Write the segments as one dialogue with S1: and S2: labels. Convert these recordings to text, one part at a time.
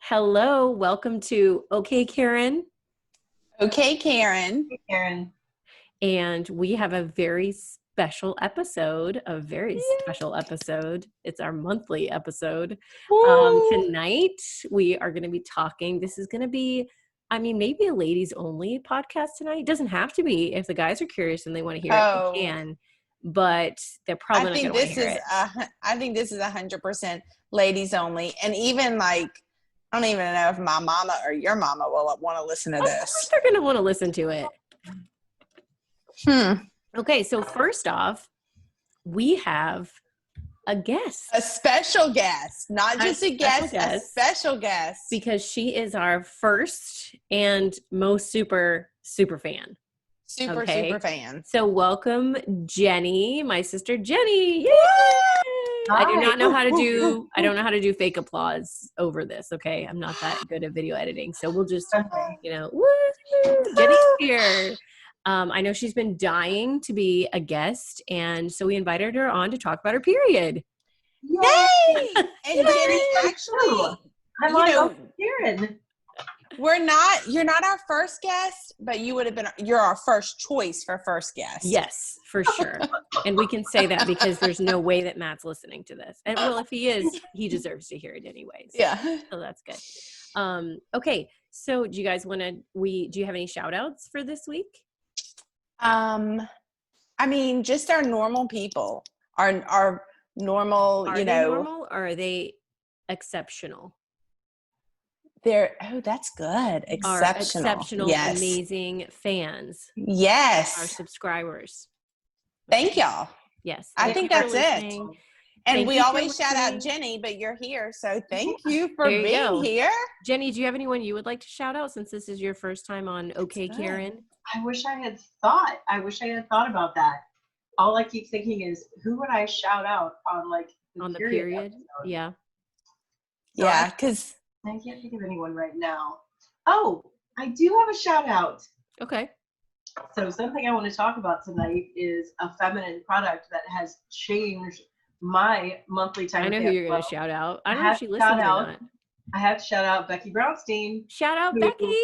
S1: Hello, welcome to Okay Karen.
S2: Okay, Karen.
S3: Hey, Karen.
S1: And we have a very special episode, It's our monthly episode. Tonight, we are going to be talking. This is going to be, maybe a ladies only podcast tonight. It doesn't have to be. If the guys are curious and they want to hear it, they can. But they're probably not going to want to hear it.
S2: I think this is 100% ladies only. And even like, I don't even know if my mama or your mama will want to listen to this.
S1: Of course they're going to want to listen to it. Okay, so first off, we have a guest.
S2: A special guest. Not just a guest, a special guest.
S1: Because she is our first and most super fan.
S2: Super fan.
S1: So welcome, Jenny, my sister Jenny. Yay! I do not know how to do I don't know how to do fake applause over this, okay? I'm not that good at video editing. So we'll just, woo, Jenny's here. I know she's been dying to be a guest, and so we invited her on to talk about her period.
S2: Yay! And Jenny, actually,
S3: Karen.
S2: You're not our first guest, but you're our first choice for first guest.
S1: Yes, for sure. And we can say that because there's no way that Matt's listening to this. And well, if he is, he deserves to hear it anyways.
S2: Yeah.
S1: So that's good. Okay. So do you guys do you have any shout outs for this week?
S2: Just our normal people, our normal,
S1: Are they normal or are they exceptional?
S2: That's good. Exceptional. Yes.
S1: Amazing fans.
S2: Yes.
S1: Our subscribers.
S2: Thank y'all.
S1: Yes.
S2: I think that's it. And we always shout out Jenny, but you're here. So thank you for being here.
S1: Jenny, do you have anyone you would like to shout out since this is your first time on Okay Karen?
S3: I wish I had thought about that. All I keep thinking is, who would I shout out on
S1: the period?
S3: Episode?
S1: Yeah.
S2: Yeah, because
S3: I can't think of anyone right now. Oh, I do have a shout out.
S1: Okay.
S3: So something I want to talk about tonight is a feminine product that has changed my monthly time.
S1: I know who you're going to shout out. I don't know if she listens or not.
S3: I have to shout out Becky Brownstein.
S1: Shout out Becky.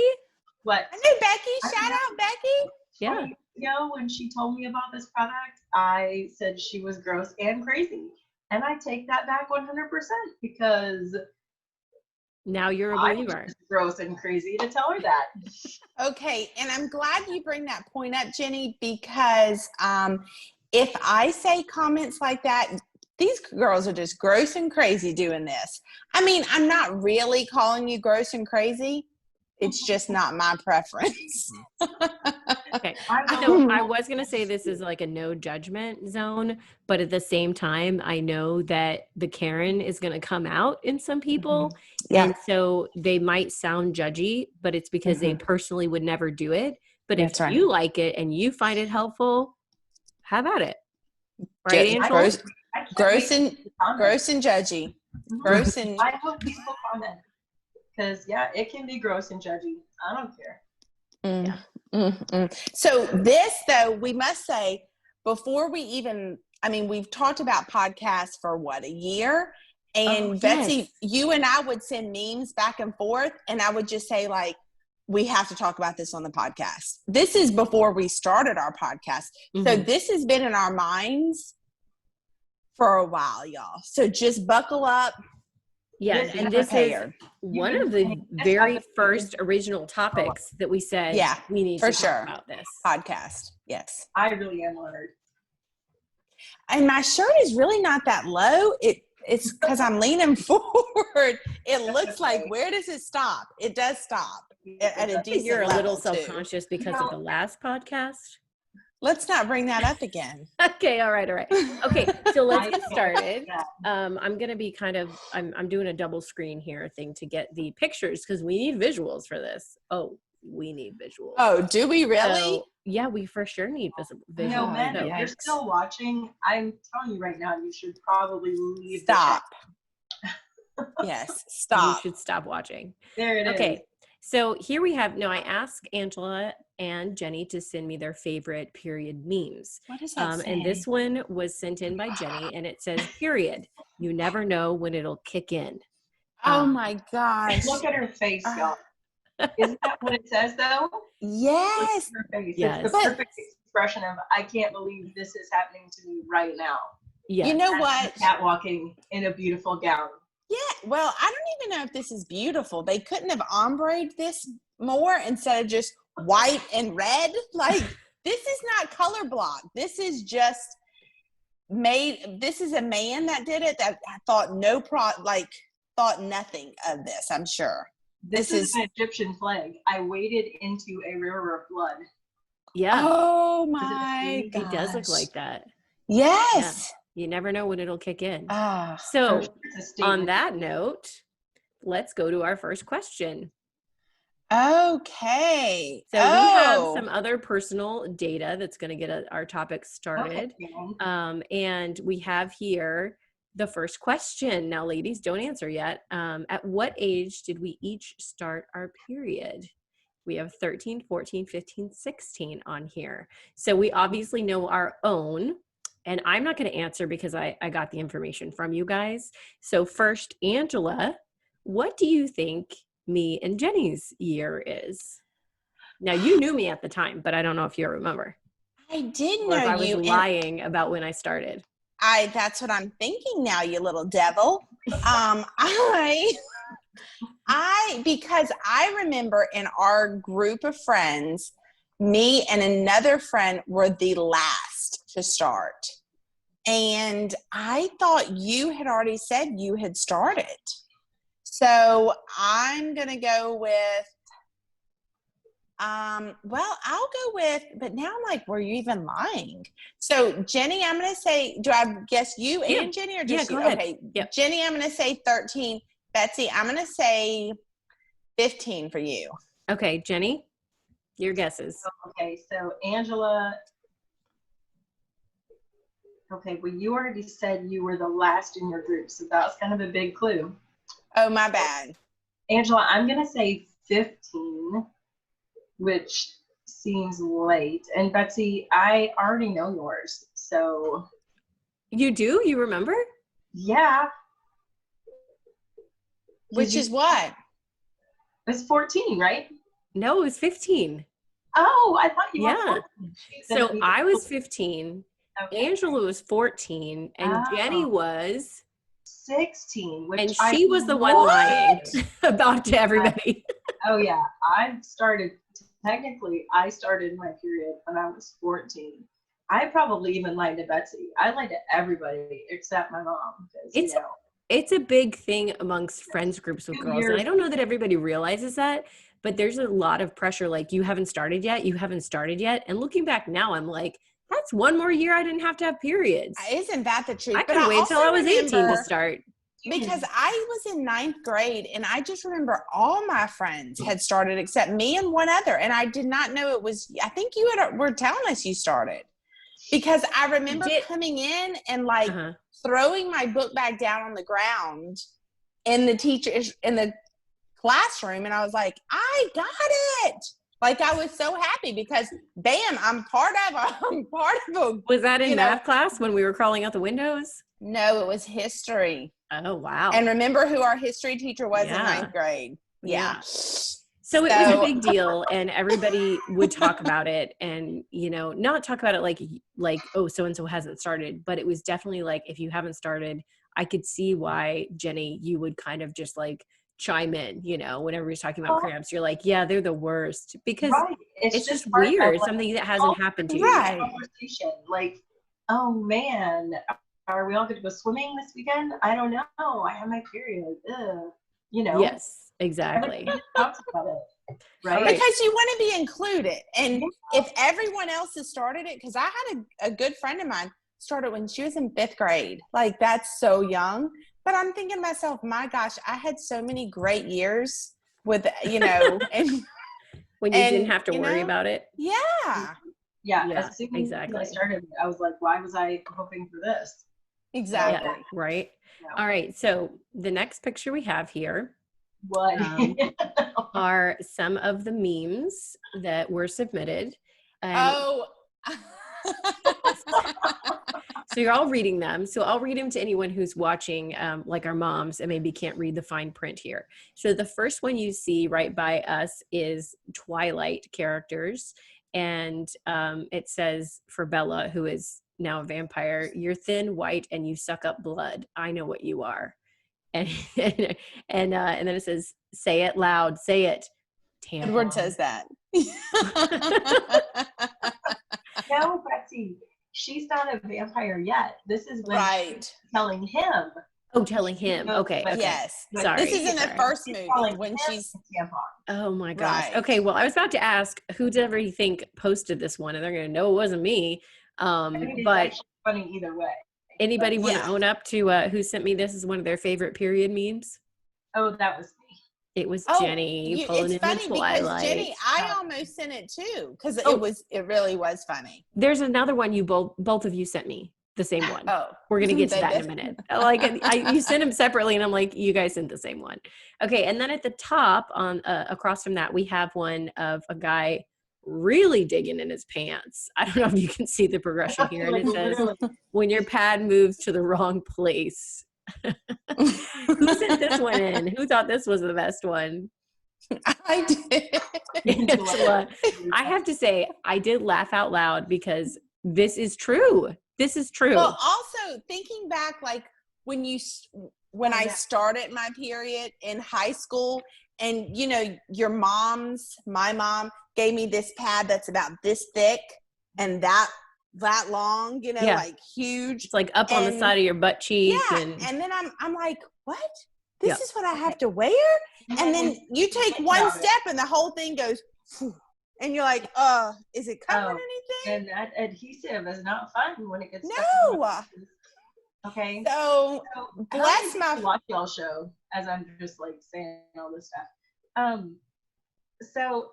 S3: What?
S2: I know Becky. Shout out Becky.
S1: Yeah.
S3: When she told me about this product, I said she was gross and crazy. And I take that back 100% because
S1: now you're a believer.
S3: I was gross and crazy to tell her that.
S2: Okay, and I'm glad you bring that point up, Jenny, because if I say comments like that, these girls are just gross and crazy doing this. I'm not really calling you gross and crazy. It's just not my preference.
S1: Okay. So I was going to say this is like a no judgment zone, but at the same time, I know that the Karen is going to come out in some people. Mm-hmm. Yeah. And so they might sound judgy, but it's because they personally would never do it. But if you like it and you find it helpful, have at it. Right, Angela?
S2: Gross and judgy. Gross and
S3: I hope people comment. Because, it can be gross and judgy. I don't care.
S2: So this, though, we must say, before we even, we've talked about podcasts for a year? And Betsy, you and I would send memes back and forth, and I would just say, we have to talk about this on the podcast. This is before we started our podcast. Mm-hmm. So this has been in our minds for a while, y'all. So just buckle up.
S1: Yes, and this is one of the very first original topics that we said we need to talk about this
S2: podcast. Yes.
S3: I really am honored.
S2: And my shirt is really not that low. It's because I'm leaning forward. It looks like, where does it stop? It does stop at a decent
S1: You're a little
S2: level,
S1: self-conscious because of the last podcast.
S2: Let's not bring that up again.
S1: Okay. All right. Okay. So let's get started. I'm going to be I'm doing a double screen here thing to get the pictures because we need visuals for this. Oh, we need visuals.
S2: Oh, do we really?
S1: So, yeah, we for sure need visuals.
S3: No, man, if you're still watching, I'm telling you right now, you should probably leave.
S2: Stop. Yes. Stop.
S1: You should stop watching.
S3: There it is.
S1: Okay. So here we have, I asked Angela and Jenny to send me their favorite period memes.
S2: What does that say?
S1: And this one was sent in by Jenny, and it says, period. You never know when it'll kick in.
S2: Oh my gosh.
S3: Look at her face, y'all. Isn't that what it says though?
S2: Yes.
S3: Look at her face.
S1: Yes.
S3: It's the perfect expression of I can't believe this is happening to me right now.
S1: Yeah.
S2: You know what?
S3: Catwalking in a beautiful gown.
S2: Yeah. Well, I don't even know if this is beautiful. They couldn't have ombre'd this more instead of just white and red. Like, this is not color block. This is just this is a man that did it that thought thought nothing of this, I'm sure.
S3: This is an Egyptian flag. I waded into a river of blood.
S1: Yeah.
S2: Oh my
S1: It does look like that.
S2: Yes.
S1: Yeah. You never know when it'll kick in.
S2: Ah.
S1: So on that note, let's go to our first question.
S2: Okay.
S1: So we have some other personal data that's going to get our topic started.
S3: Okay.
S1: And we have here the first question. Now, ladies, don't answer yet. At what age did we each start our period? We have 13, 14, 15, 16 on here. So we obviously know our own. And I'm not going to answer because I got the information from you guys. So first, Angela, what do you think me and Jenny's year is? Now, you knew me at the time, but I don't know if you remember.
S2: I did
S1: Or
S2: know
S1: if I was
S2: you.
S1: lying about when I started.
S2: That's what I'm thinking now, you little devil. Because I remember in our group of friends, me and another friend were the last to start. And I thought you had already said you had started. So I'm going to go with, I'll go with, but now I'm like, were you even lying? So Jenny, I'm going to say, do I guess you and Jenny or just
S1: you?
S2: Go ahead. Okay. Yep. Jenny, I'm going to say 13. Betsy, I'm going to say 15 for you.
S1: Okay. Jenny, your guesses.
S3: Okay. So Angela. Okay. Well, you already said you were the last in your group. So that was kind of a big clue.
S2: Oh, my bad.
S3: Angela, I'm going to say 15, which seems late. And Betsy, I already know yours. So.
S1: You do? You remember?
S3: Yeah.
S2: Which is what?
S3: It's 14, right?
S1: No, it was 15.
S3: Oh, I thought you were 14.
S1: So I was 15. Okay. Angela was 14. And Jenny was
S3: 16,
S1: and she was the one lying about to everybody.
S3: Oh yeah, I started my period when I was 14. I probably even lied to Betsy. I lied to everybody except my mom.
S1: It's a big thing amongst friends groups with girls. And I don't know that everybody realizes that, but there's a lot of pressure. Like, you haven't started yet. And looking back now, I'm like, that's one more year I didn't have to have periods.
S2: Isn't that the truth?
S1: I could wait till I was 18 to start.
S2: Because I was in 9th grade and I just remember all my friends had started except me and one other. And I did not know it was, I think you were telling us you started. Because I remember coming in and throwing my book bag down on the ground in the classroom. And I was like, I got it. Like, I was so happy because bam, I'm part of a.
S1: Was that in math class when we were crawling out the windows?
S2: No, it was history.
S1: Oh, wow.
S2: And remember who our history teacher was in 9th grade. Yeah.
S1: So it was a big deal and everybody would talk about it and, not talk about it like, oh, so-and-so hasn't started, but it was definitely like, if you haven't started, I could see why, Jenny, you would kind of just like chime in, whenever you're talking about cramps, you're like, yeah, they're the worst because it's just weird. Something that hasn't happened to you.
S3: Right. Conversation. Like, oh man, are we all going to go swimming this weekend? I don't know. I have my period. Ugh.
S1: Yes, exactly.
S3: Talks about it, right?
S2: Because you want to be included. And if everyone else has started it, because I had a good friend of mine started when she was in 5th grade. Like, that's so young. But I'm thinking to myself, my gosh, I had so many great years with, and
S1: when you didn't have to worry about it.
S2: Yeah.
S3: Yeah, exactly. When I started, I was like, why was I hoping for this?
S2: Exactly.
S1: Yeah, right. Yeah. All right. So the next picture we have here are some of the memes that were submitted. And So you're all reading them. So I'll read them to anyone who's watching, like our moms, and maybe can't read the fine print here. So the first one you see right by us is Twilight characters. And it says for Bella, who is now a vampire, you're thin, white, and you suck up blood. I know what you are. And and then it says, say it loud, say it. Tampon.
S2: Edward says that.
S3: No, Betsy, she's not a vampire yet. This is when she's telling him.
S1: Oh, telling him. Okay.
S2: Yes.
S1: Sorry.
S2: This is in the first movie when she's
S3: tampon.
S1: Oh my gosh.
S2: Right.
S1: Okay. Well, I was about to ask who'd ever you think posted this one, and they're gonna know it wasn't me.
S3: I mean, it's
S1: But
S3: actually funny either way.
S1: anybody want to
S2: Yeah.
S1: own up to who sent me this as one of their favorite period memes?
S3: Oh, that was me.
S1: It was Jenny
S2: it's
S1: pulling in
S2: funny
S1: the
S2: because
S1: Twilight.
S2: Jenny, I almost sent it too because it really was funny.
S1: There's another one you both of you sent me, the same one.
S2: Oh,
S1: We're gonna get to
S2: They
S1: that in a
S2: did.
S1: minute. Like you sent them separately, and I'm like, you guys sent the same one. Okay, and then at the top, on across from that, we have one of a guy really digging in his pants. I don't know if you can see the progression here, and it says, "When your pad moves to the wrong place." Who sent this one in? Who thought this was the best one?
S2: I did.
S1: Angela. I have to say, I did laugh out loud because this is true. This is true.
S2: Well, also thinking back, like when I started my period in high school, and my mom gave me this pad that's about this thick and that long, like huge.
S1: It's like up on the side of your butt cheek.
S2: Yeah,
S1: and
S2: then I'm like, what? This
S1: Yeah.
S2: is what I have to wear? And then you take one step and the whole thing goes, phew, and you're like, is it covering anything?
S3: And that adhesive is not fun when it gets stuck in
S2: No.
S3: the pieces. Okay.
S2: So bless my
S3: watch y'all show as I'm just like saying all this stuff. So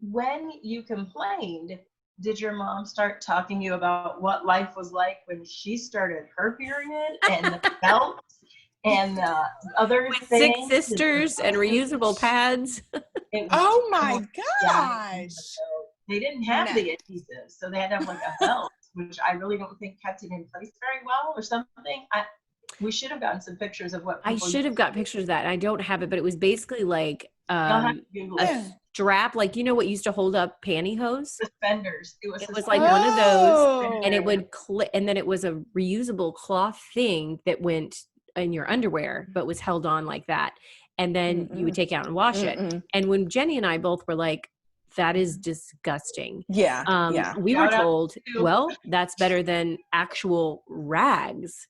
S3: when you complained, did your mom start talking to you about what life was like when she started her period and the belts and other things?
S1: 6 sisters and reusable pads.
S2: Oh my gosh.
S3: They didn't have the adhesive, so they had to have like a belt, which I really don't think kept it in place very well or something. We should have gotten some pictures of what
S1: I should have got pictures of that. I don't have it, but it was basically like a strap, like what used to hold up pantyhose.
S3: Suspenders. It was
S1: like one of those, and it would clip, and then it was a reusable cloth thing that went in your underwear, but was held on like that. And then you would take it out and wash it. And when Jenny and I both were like, that is disgusting.
S2: Yeah.
S1: We were told, well, that's better than actual rags,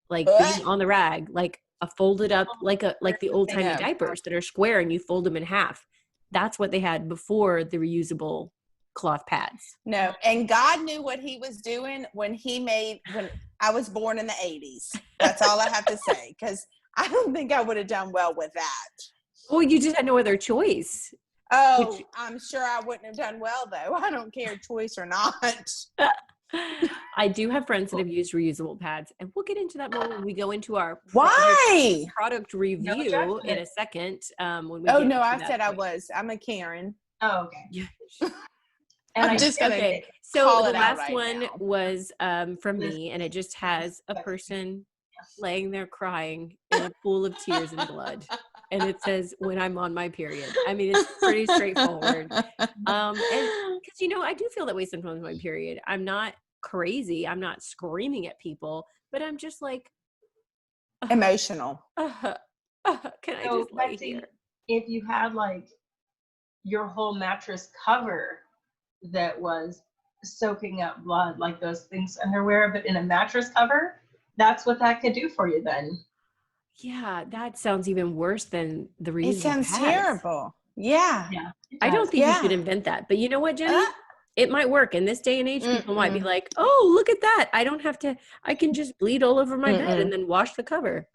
S1: like being on the rag, like a folded up, like the old timey diapers that are square and you fold them in half. That's what they had before the reusable cloth pads.
S2: No, and God knew what he was doing when I was born in the 80s. That's all I have to say, because I don't think I would have done well with that.
S1: Well, you just had no other choice.
S2: Oh, I'm sure I wouldn't have done well, though. I don't care, choice or not.
S1: I do have friends that have used reusable pads, and we'll get into that more when we go into our product review in a second. When we
S2: I said I was. I'm a Karen.
S3: Oh, okay.
S2: And I'm just gonna
S1: okay. So the last
S2: right
S1: one
S2: now.
S1: was from me, and it just has a person laying there crying in a pool of tears and blood. And it says, when I'm on my period. I mean, it's pretty straightforward. And because, I do feel that way sometimes with my period. I'm not crazy. I'm not screaming at people, but I'm just like.
S2: Emotional.
S1: Can I just lay here?
S3: If you had like your whole mattress cover that was soaking up blood, like those things underwear, but in a mattress cover, that's what that could do for you then.
S1: Yeah, that sounds even worse than the reusable
S2: It sounds
S1: pads.
S2: terrible. Yeah.
S1: I don't think you should invent that. But you know what, Jenny? It might work. In this day and age, people might be like, oh, look at that. I don't have to, I can just bleed all over my bed and then wash the cover.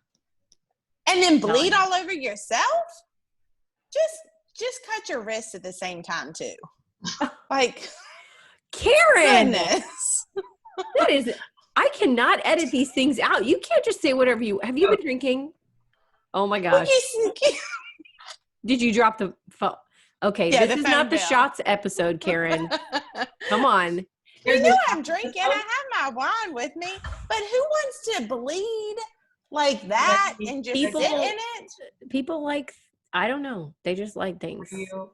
S2: And then bleed all over yourself? Just cut your wrists at the same time, too. Like,
S1: Karen!
S2: Goodness.
S1: That is... I cannot edit these things out. You can't just say whatever have you been drinking? Oh my gosh. Did you drop the phone? Okay, this is not the shots episode, Karen. Come on.
S2: You know I'm drinking. I have my wine with me. But who wants to bleed like that and just
S1: People-
S2: sit in it?
S1: People like, I don't know. They just like things.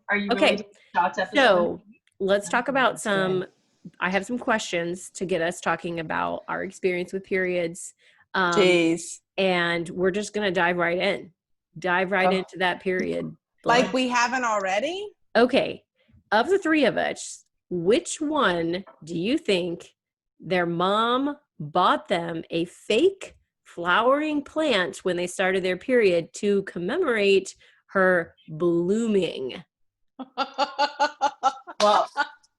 S3: Are you
S1: Okay,
S3: really doing shots episode?
S1: So let's talk about
S2: That's
S1: some. I have some questions to get us talking about our experience with periods.
S2: Jeez.
S1: And we're just going to dive right in. Dive right into that period.
S2: Like we haven't already?
S1: Okay. Of the three of us, which one do you think their mom bought them a fake flowering plant when they started their period to commemorate her blooming?
S3: Well,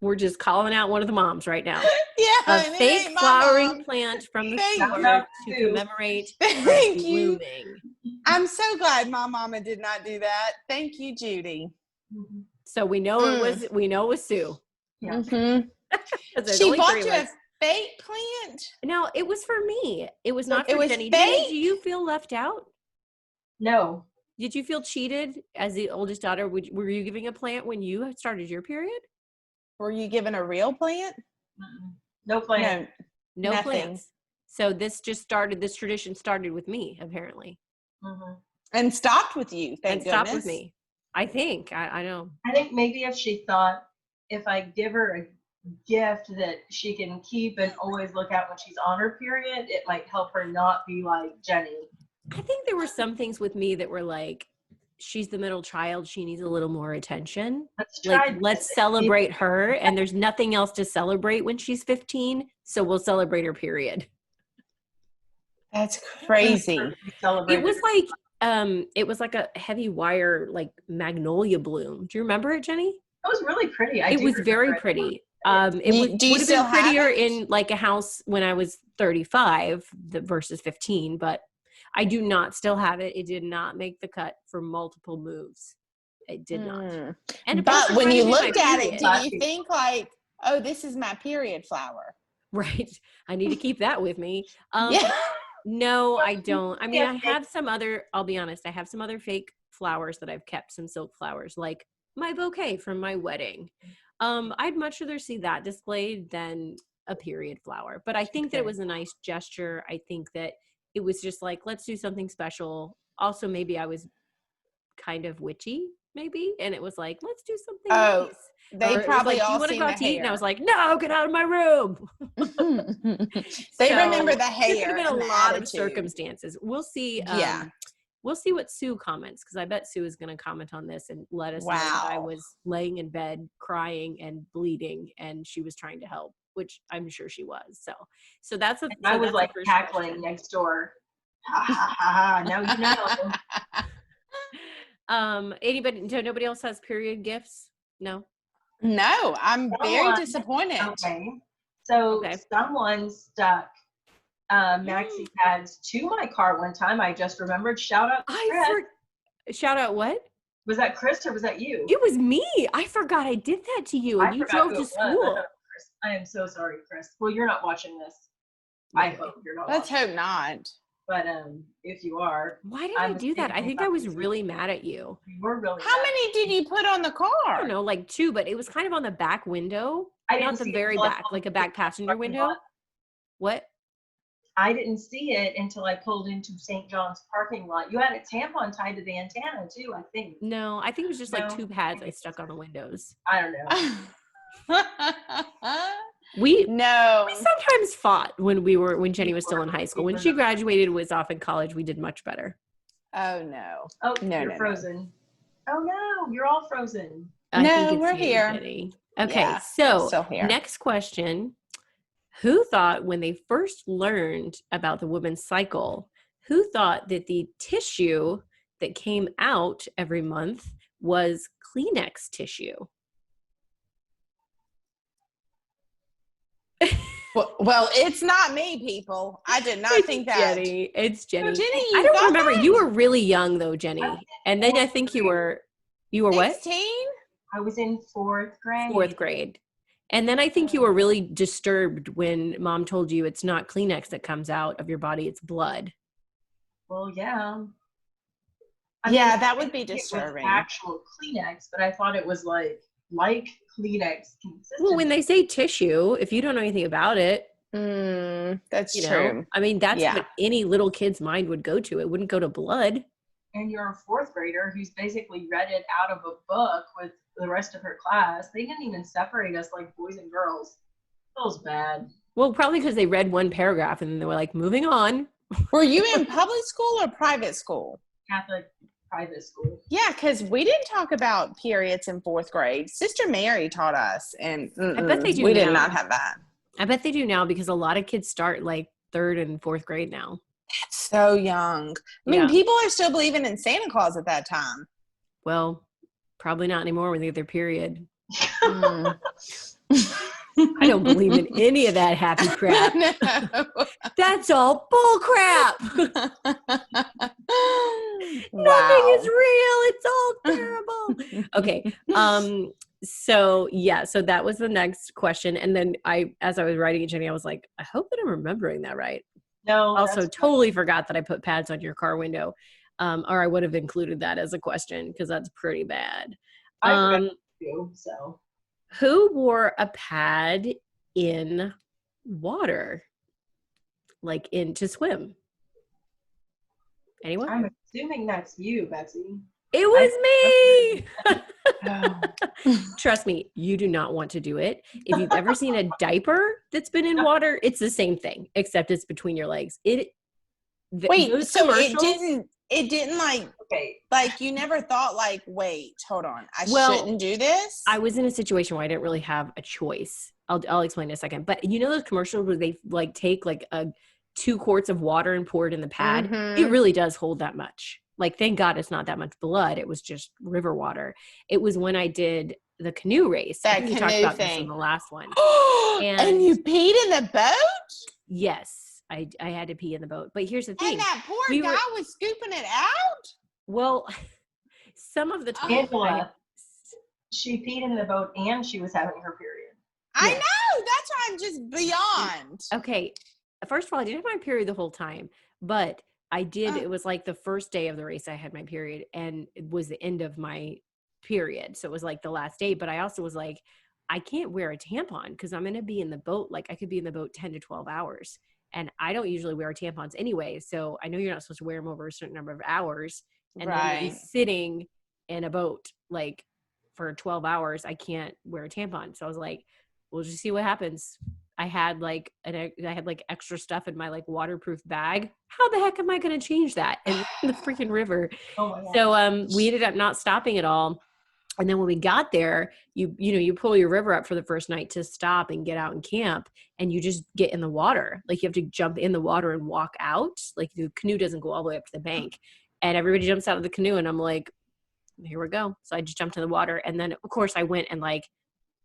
S1: We're just calling out one of the moms right now.
S2: Yeah.
S1: A
S2: and it
S1: fake
S2: ain't my
S1: flowering
S2: mom.
S1: plant from the
S2: Thank
S1: store
S3: you.
S1: to commemorate
S2: Thank
S1: her
S2: you.
S1: blooming.
S2: I'm so glad my mama did not do that. Thank you, Judy.
S1: So we know it was Sue.
S3: yeah.
S2: Mm-hmm.
S1: 'Cause there's
S2: She
S1: only
S2: bought
S1: three of
S2: you a
S1: us.
S2: fake plant?
S1: No, it was for me. It was not
S2: It
S1: for
S2: was
S1: Jenny.
S2: fake?
S1: Jenny, do you feel left out?
S3: No.
S1: Did you feel cheated as the oldest daughter? Were you giving a plant when you started your period?
S2: Were you given a real plant?
S3: No plan.
S2: No.
S1: No
S2: Nothing.
S1: plants. So this tradition started with me, apparently.
S3: Mhm.
S2: And stopped with you, thank
S1: and stopped
S2: goodness.
S1: with me. I think. I know.
S3: I think maybe if she thought if I give her a gift that she can keep and always look at when she's on her period, it might help her not be like Jenny.
S1: I think there were some things with me that were like, she's the middle child. She needs a little more attention. Let's celebrate her. And there's nothing else to celebrate when she's 15. So we'll celebrate her period.
S2: That's crazy.
S1: It was like a heavy wire, like magnolia bloom. Do you remember it, Jenny?
S3: It was really pretty.
S1: It was very pretty. It
S2: Do you
S1: would have
S2: still
S1: been
S2: have
S1: prettier
S2: it?
S1: in like a house when I was 35 versus 15, but I do not still have it. It did not make the cut for multiple moves. It did not. And plus
S2: But
S1: I'm
S2: when
S1: trying
S2: you
S1: to do my
S2: looked at it,
S1: period.
S2: did you think like, oh, this is my period flower?
S1: Right. I need to keep that with me.
S2: Yeah.
S1: No, I don't. I mean,
S3: Yeah,
S1: I have some other, I'll be honest, I have some other fake flowers that I've kept, some silk flowers, like my bouquet from my wedding. I'd much rather see that displayed than a period flower. But I think that it was a nice gesture. I think that it was just like, let's do something special. Also, maybe I was kind of witchy, maybe. And it was like, let's do something nice.
S2: They
S1: Or it was
S2: probably
S1: like, do you
S2: all
S1: want to
S2: seen
S1: go
S2: the
S1: out to eat? And I
S2: hair.
S1: was like, no, get out of my room.
S2: They
S1: So,
S2: remember the
S1: There
S2: hair.
S1: could have been a
S2: and the
S1: lot of
S2: attitude.
S1: circumstances. We'll see.
S2: Yeah.
S1: We'll see what Sue comments, because I bet Sue is going to comment on this and let us know that I
S2: Wow.
S1: was laying in bed crying and bleeding, and she was trying to help, which I'm sure she was. So that's
S3: And I was
S1: that's the
S3: like
S1: first
S3: cackling
S1: question.
S3: next door. Ha ha ha ha. Now you know.
S1: Anybody? So nobody else has period gifts? No.
S2: No, I'm very
S3: Someone-
S2: disappointed.
S3: Okay. So
S1: Okay.
S3: someone stuck maxi pads to my car one time. I just remembered. Shout out to Chris.
S1: Shout out what?
S3: Was that Chris or was that you?
S1: It was me. I forgot I did that to you, and
S3: I
S1: you
S3: forgot
S1: drove
S3: who
S1: to
S3: it was.
S1: school.
S3: Chris. I am so sorry, Chris. Well, you're not watching this. I hope you're not.
S2: Let's
S3: watching.
S2: hope not.
S3: But if you are,
S1: Why did I do that? I think I was really mad at you.
S3: you were really.
S2: How
S3: mad.
S2: many did you put on the car?
S1: I don't know, like 2, but it was kind of on the back window,
S3: I didn't
S1: not the
S3: see it
S1: very
S3: until I
S1: back,
S3: pulled
S1: like a
S3: into
S1: back
S3: the
S1: passenger
S3: parking
S1: window.
S3: lot.
S1: What?
S3: I didn't see it until I pulled into St. John's parking lot. You had a tampon tied to the antenna too, I think.
S1: No, I think it was just like
S3: No.
S1: 2 pads I stuck on the windows.
S3: I don't know.
S1: We
S2: No.
S1: sometimes fought when Jenny was still in high school. When she graduated, was off in college, we did much better.
S2: Oh no.
S3: Oh,
S2: No,
S3: you're
S2: no.
S3: frozen. Oh no, you're all frozen.
S1: I
S2: No,
S1: think it's
S2: we're
S1: you,
S2: here.
S1: Jenny. Okay,
S2: Yeah,
S1: so
S2: still here.
S1: next question. Who thought when they first learned about the woman's cycle, who thought that the tissue that came out every month was Kleenex tissue?
S2: Well, it's not me, people. I did not think that.
S1: Jenny. It's Jenny.
S2: Jenny,
S1: I
S2: you
S1: don't
S2: got
S1: remember.
S2: that?
S1: You were really young though, Jenny. And then I think you were what?
S2: 16?
S3: I was in 4th grade.
S1: 4th grade. And then I think you were really disturbed when mom told you it's not Kleenex that comes out of your body, it's blood.
S3: Well, yeah.
S2: Yeah, that
S3: I
S2: would be
S3: think it was
S2: disturbing.
S3: actual Kleenex, but I thought it was like like Kleenex consistently.
S1: Well, when they say tissue, if you don't know anything about it,
S2: That's
S1: you know,
S2: true.
S1: I mean, that's
S2: Yeah.
S1: what any little kid's mind would go to. It wouldn't go to blood.
S3: And you're a fourth grader who's basically read it out of a book with the rest of her class. They didn't even separate us like boys and girls. Feels bad.
S1: Well, probably because they read one paragraph and then they were like, moving on.
S2: Were you in public school or private school?
S3: Catholic private school.
S2: Yeah, because we didn't talk about periods in fourth grade. Sister Mary taught us, and
S1: I bet they do
S2: we did
S1: now.
S2: not have that.
S1: I bet they do now because a lot of kids start like third and fourth grade now.
S2: That's so young. I mean,
S1: Yeah.
S2: people are still believing in Santa Claus at that time.
S1: Well, probably not anymore when they get their period.
S2: Mm.
S1: I don't believe in any of that happy crap.
S2: No.
S1: That's all bull crap. Nothing is real. It's all terrible. Okay. So yeah, so that was the next question. And then as I was writing it, Jenny, I was like, I hope that I'm remembering that right.
S3: No.
S1: Also totally forgot that I put pads on your car window. Or I would have included that as a question because that's pretty bad.
S3: I forgot too, so.
S1: Who wore a pad in water? Like to swim? Anyone?
S3: I'm assuming that's you, Betsy.
S1: It was me.
S2: Oh.
S1: Trust me, you do not want to do it. If you've ever seen a diaper that's been in water, it's the same thing, except it's between your legs.
S2: Wait, so
S1: commercials-
S2: it didn't
S3: Okay.
S2: like you never thought like, wait, hold on, I
S1: Well,
S2: shouldn't do this?
S1: I was in a situation where I didn't really have a choice. I'll explain in a second. But you know those commercials where they like take like 2 quarts of water and pour it in the pad?
S2: Mhm.
S1: It really does hold that much. Like, thank God it's not that much blood. It was just river water. It was when I did the canoe race. I
S2: That
S1: think we talked
S2: canoe
S1: about this in
S2: thing.
S1: the last one.
S2: and
S1: And-
S2: you peed in the boat?
S1: Yes, I had to pee in the boat. But here's the thing.
S2: And that poor
S1: we
S2: guy
S1: were-
S2: was scooping it out?
S1: Well, some of the time.
S3: Angela, she peed in the boat and she was having her period.
S2: I
S1: Yes.
S2: know. That's why I'm just beyond.
S1: Okay. First of all, I didn't have my period the whole time, but I did.
S2: Oh.
S1: It was like the first day of the race I had my period, and it was the end of my period. So it was like the last day, but I also was like, I can't wear a tampon because I'm going to be in the boat. Like, I could be in the boat 10 to 12 hours. And I don't usually wear tampons anyway. So I know you're not supposed to wear them over a certain number of hours. And then to be
S2: Right.
S1: sitting in a boat like for 12 hours, I can't wear a tampon. So I was like, we'll just see what happens. I had like extra stuff in my like waterproof bag. How the heck am I going to change that in the freaking river?
S3: Oh my God.
S1: So we ended up not stopping at all. And then when we got there, you pull your river up for the first night to stop and get out and camp, and you just get in the water. Like, you have to jump in the water and walk out. Like, the canoe doesn't go all the way up to the bank. And everybody jumps out of the canoe, and I'm like, here we go. So I just jumped in the water. And then, of course, I went and like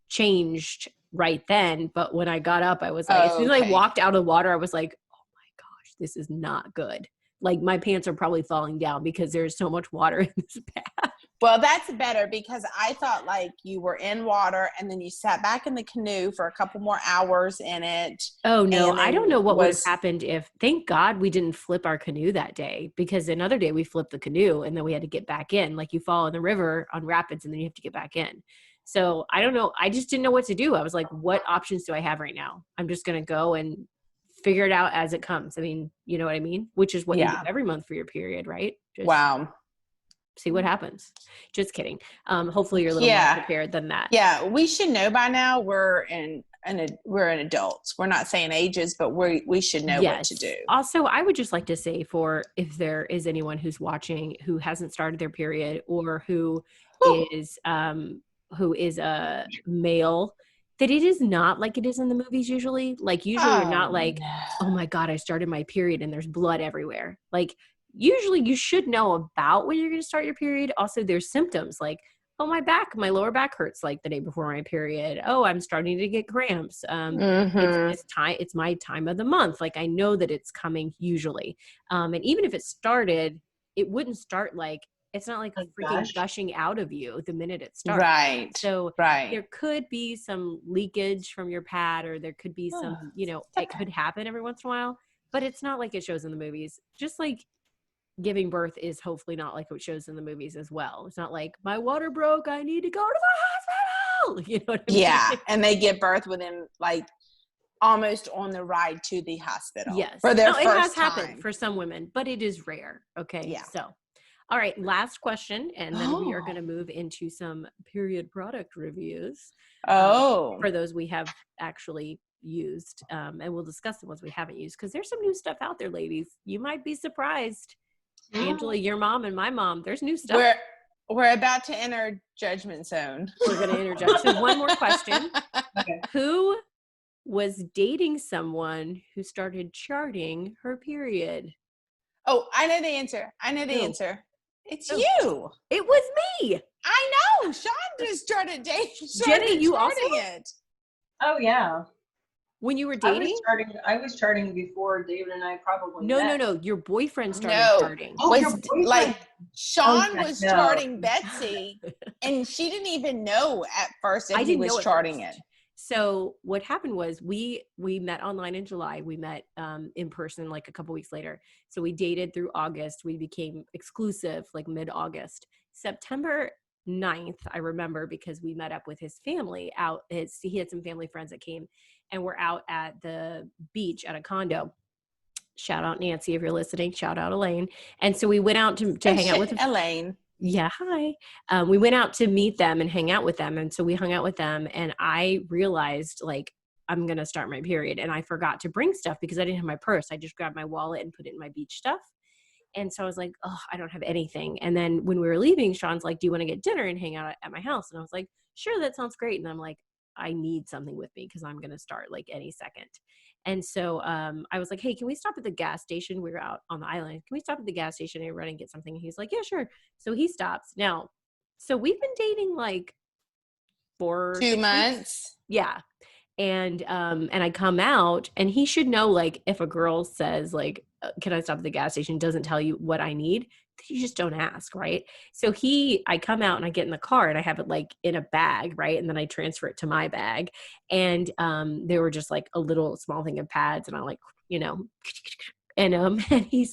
S1: changed right then. But when I got up, I was like, as soon as I
S2: Okay.
S1: walked out of the water, I was like, oh my gosh, this is not good. Like, my pants are probably falling down because there's so much water in this bath.
S2: Well, that's better because I thought like you were in water and then you sat back in the canoe for a couple more hours in it.
S1: Oh no,
S2: And
S1: I don't
S2: then
S1: know what would have
S2: was-
S1: happened if, thank God we didn't flip our canoe that day, because another day we flipped the canoe and then we had to get back in. Like, you fall in the river on rapids and then you have to get back in. So I don't know. I just didn't know what to do. I was like, what options do I have right now? I'm just going to go and figure it out as it comes. I mean, you know what I mean? Which is what you
S2: Yeah.
S1: do every month for your period, right? Just
S2: Wow.
S1: see what happens. Just kidding. Hopefully you're a little
S2: Yeah.
S1: more prepared than that.
S2: Yeah, we should know by now we're in adults. We're not saying ages, but we should know what to do.
S1: Also, I would just like to say, for if there is anyone who's watching who hasn't started their period, or who is a male, that it is not like it is in the movies usually. Like, usually you're not like, oh my God, I started my period and there's blood everywhere. Like, usually you should know about when you're going to start your period. Also, there's symptoms like, oh, my lower back hurts like the day before my period. Oh, I'm starting to get cramps.
S2: Mhm.
S1: It's my time of the month. Like, I know that it's coming usually. And even if it started, it wouldn't start like, it's not like freaking gushing out of you the minute it starts.
S2: Right.
S1: So
S2: Right.
S1: there could be some leakage from your pad, or there could be some, it could happen every once in a while, but it's not like it shows in the movies. Just like giving birth is hopefully not like what shows in the movies as well. It's not like, my water broke, I need to go to the well. You know what I mean?
S2: Yeah. And they give birth within like almost on the ride to the hospital.
S1: Yes.
S2: For their
S1: No, it
S2: first
S1: has
S2: time.
S1: happened for some women, but it is rare. Okay.
S2: Yeah.
S1: So, all right. Last question. And then we are
S2: Oh.
S1: going to move into some period product reviews.
S2: Oh.
S1: For those we have actually used. And we'll discuss the ones we haven't used because there's some new stuff out there, ladies. You might be surprised. Angela, your mom and my mom, there's new stuff.
S2: We're about to enter judgment zone.
S1: We're going to interject. So one more question.
S3: Okay.
S1: Who was dating someone who started charting her period?
S2: Oh, I know the answer.
S1: Who?
S2: answer. It's
S1: Who?
S2: you.
S1: It was me.
S2: I know. Sean just started dating.
S1: Jenny, you also?
S2: it.
S3: Oh yeah.
S1: When you were
S3: I
S1: dating?
S3: was charting before David and I probably
S1: No.
S3: met.
S1: Your boyfriend started
S2: No.
S1: charting.
S3: Oh, your
S2: Was
S3: boyfriend.
S2: like Sean
S3: yeah,
S2: was
S3: no.
S2: charting Betsy, and she didn't even know at first that
S1: I
S2: he
S1: didn't
S2: was
S1: know at
S2: charting
S1: first.
S2: it.
S1: So what happened was we met online in July. We met in person like a couple weeks later. So we dated through August. We became exclusive like mid-August. September 9th, I remember because we met up with his family out. He had some family friends that came, and we're out at the beach at a condo. Shout out Nancy if you're listening. Shout out Elaine. And so we went out to hang out with
S2: Elaine.
S1: Yeah, hi. We went out to meet them and hang out with them. And so we hung out with them, and I realized like I'm going to start my period, and I forgot to bring stuff because I didn't have my purse. I just grabbed my wallet and put it in my beach stuff. And so I was like, oh, I don't have anything. And then when we were leaving, Sean's like, do you want to get dinner and hang out at my house? And I was like, sure, that sounds great. And I'm like, I need something with me because I'm going to start like any second. And so I was like, hey, can we stop at the gas station? We were out on the island. Can we stop at the gas station and run and get something? And he's like, yeah, sure. So he stops. Now, so we've been dating like
S2: 2 months.
S1: Yeah. And I come out, and he should know, like, if a girl says like, can I stop at the gas station, doesn't tell you what I need, you just don't ask, right? So I come out and I get in the car and I have it like in a bag, right? And then I transfer it to my bag. And they were just like a little small thing of pads, and I like, and and he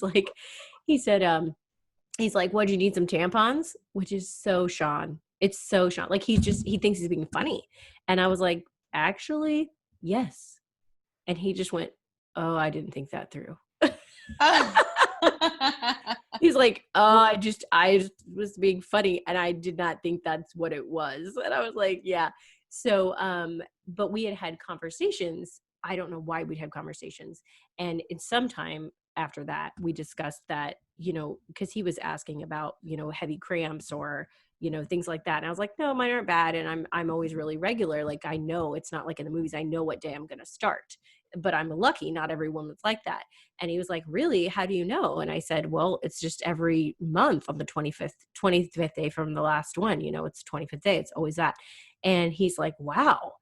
S1: said, he's like, what, do you need some tampons? Which is so Sean. It's so Sean. Like he thinks he's being funny. And I was like, actually, yes. And he just went, oh, I didn't think that through. He's like, oh, I just was being funny, and I did not think that's what it was. And I was like, yeah. So, but we had conversations. I don't know why we'd had conversations. And in some time after that, we discussed that, because he was asking about, heavy cramps or, things like that. And I was like, no, mine aren't bad. And I'm always really regular. Like, I know it's not like in the movies, I know what day I'm going to start, but I'm lucky. Not every woman's like that. And he was like, really? How do you know? And I said, well, it's just every month on the 25th day from the last one, it's 25th day. It's always that. And he's like, wow,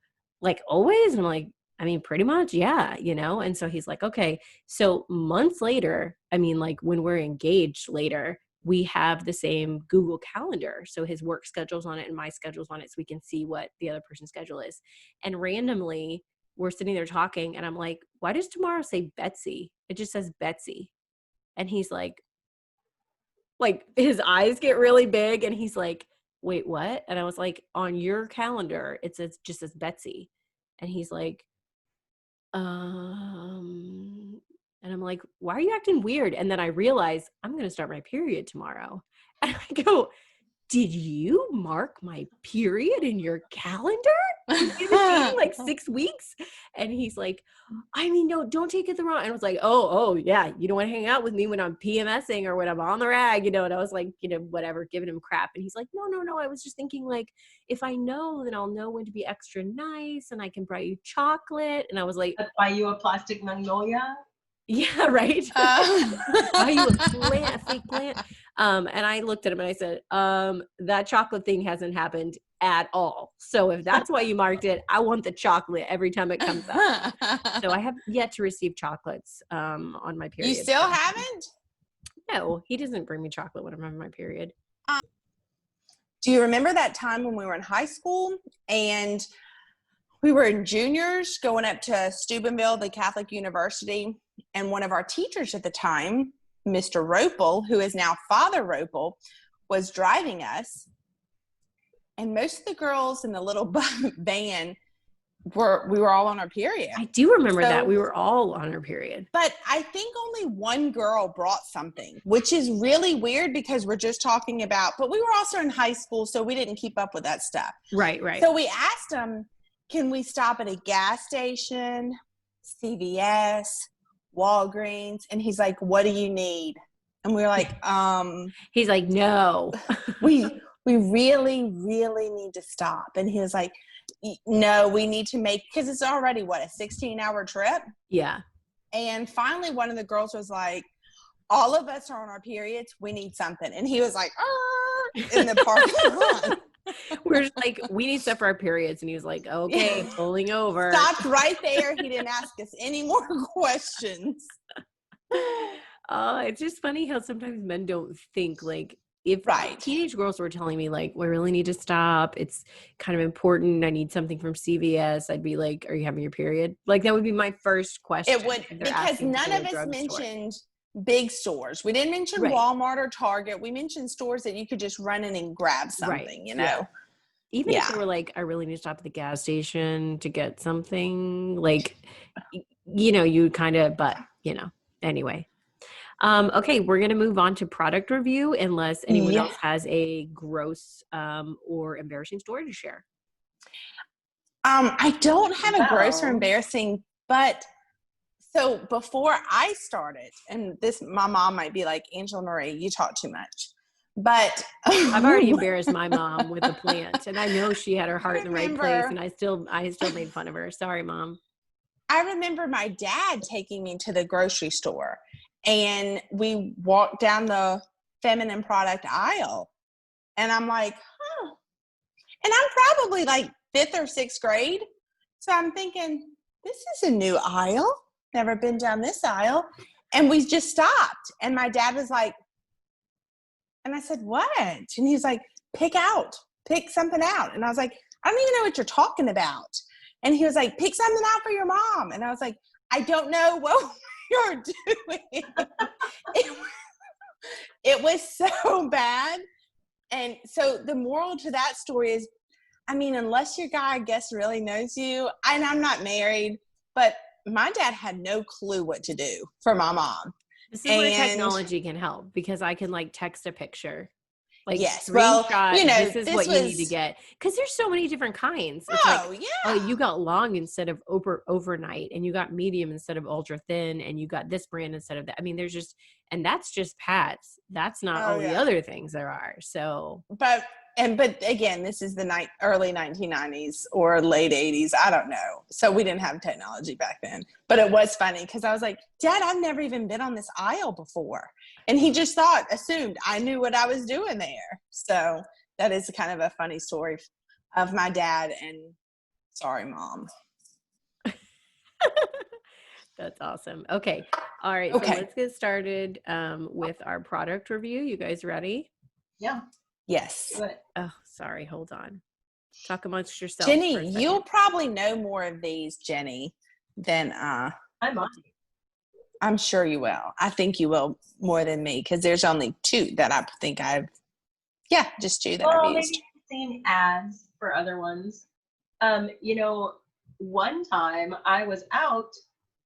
S1: like always? And I'm like, I mean, pretty much. Yeah. And so he's like, okay. So months later, I mean, like when we're engaged later, we have the same Google Calendar. So his work schedule's on it and my schedule's on it, so we can see what the other person's schedule is. And randomly, we're sitting there talking, and I'm like, why does tomorrow say Betsy? It just says Betsy. And he's like his eyes get really big, and he's like, wait, what? And I was like, on your calendar, it just says Betsy. And he's like, and I'm like, why are you acting weird? And then I realize I'm going to start my period tomorrow. And I go, did you mark my period in your calendar? You've been dating like 6 weeks? And he's like, I mean, no, don't take it the wrong. And I was like, oh, yeah, you don't want to hang out with me when I'm PMSing or when I'm on the rag, And I was like, whatever, giving him crap. And he's like, no, I was just thinking, like, if I know, then I'll know when to be extra nice, and I can buy you chocolate. And I was like,
S3: buy you a plastic magnolia?
S1: Yeah, right. Buy you a fake plant. And I looked at him and I said, that chocolate thing hasn't happened at all. So if that's why you marked it, I want the chocolate every time it comes up. So I have yet to receive chocolates on my period.
S2: You still haven't?
S1: No, he doesn't bring me chocolate when I'm on my period.
S2: Do you remember that time when we were in high school and we were in juniors going up to Steubenville, the Catholic University, and one of our teachers at the time, Mr. Ropel, who is now Father Ropel, was driving us. and most of the girls in the little van we were all on our period.
S1: I do remember that. We were all on our period.
S2: But I think only one girl brought something, which is really weird because we're just talking about, but we were also in high school, so we didn't keep up with that stuff.
S1: Right.
S2: So we asked them, can we stop at a gas station, CVS, Walgreens? And he's like, what do you need? And we were like,
S1: he's like, no.
S2: we really, really need to stop. And he was like, no, we need to make, because it's already a 16-hour trip.
S1: Yeah.
S2: And finally one of the girls was like, all of us are on our periods, we need something. And he was like, in the parking lot.
S1: We're just like, we need stuff for our periods. And he was like, okay, pulling over.
S2: Stopped right there. He didn't ask us any more questions.
S1: It's just funny how sometimes men don't think, like, if teenage girls were telling me, like, we really need to stop, it's kind of important, I need something from CVS, I'd be like, are you having your period? Like, that would be my first question.
S2: It would, because none of us mentioned big stores. We didn't mention Walmart or Target. We mentioned stores that you could just run in and grab something, you know?
S1: Yeah. Even if they were like, I really need to stop at the gas station to get something, like, you know, you kind of, but, you know, anyway. Okay, we're going to move on to product review unless anyone else has a gross or embarrassing story to share.
S2: I don't have a gross or embarrassing, but so before I started, and my mom might be like, Angela Marie, you talk too much. But
S1: I've already embarrassed my mom with a plant, and I know she had her heart in the right place, and I still made fun of her. Sorry, Mom.
S2: I remember my dad taking me to the grocery store. And we walked down the feminine product aisle. And I'm like, And I'm probably like 5th or 6th grade. So I'm thinking, this is a new aisle. Never been down this aisle. And we just stopped. And my dad was like, and I said, what? And he's like, pick something out. And I was like, I don't even know what you're talking about. And he was like, pick something out for your mom. And I was like, I don't know what you're doing. It was so bad. And so the moral to that story is, I mean, unless your guy, I guess, really knows you, and I'm not married, but my dad had no clue what to do for my mom.
S1: This is where technology can help, because I can like text a picture. Like,
S2: yes,
S1: well, you know, this is what you need to get, because there's so many different kinds. It's oh, you got long instead of overnight, and you got medium instead of ultra thin, and you got this brand instead of that. I mean, there's just, and that's just Pat's. That's not all the other things there are. So, but again, this is the early 1990s or late 80s. I don't know. So we didn't have technology back then. But it was funny because I was like, Dad, I've never even been on this aisle before. And he just assumed I knew what I was doing there. So that is kind of a funny story of my dad, and sorry, Mom. That's awesome. Okay. All right. So let's get started with our product review. You guys ready?
S3: Yeah.
S2: Yes.
S1: Oh, sorry. Hold on. Talk amongst yourselves.
S2: Jenny, you'll probably know more of these, Jenny, than
S3: I might.
S2: I'm sure you will. I think you will more than me, because there's only 2 that I think just 2 that I've used.
S3: Maybe I've seen ads for other ones. You know, one time I was out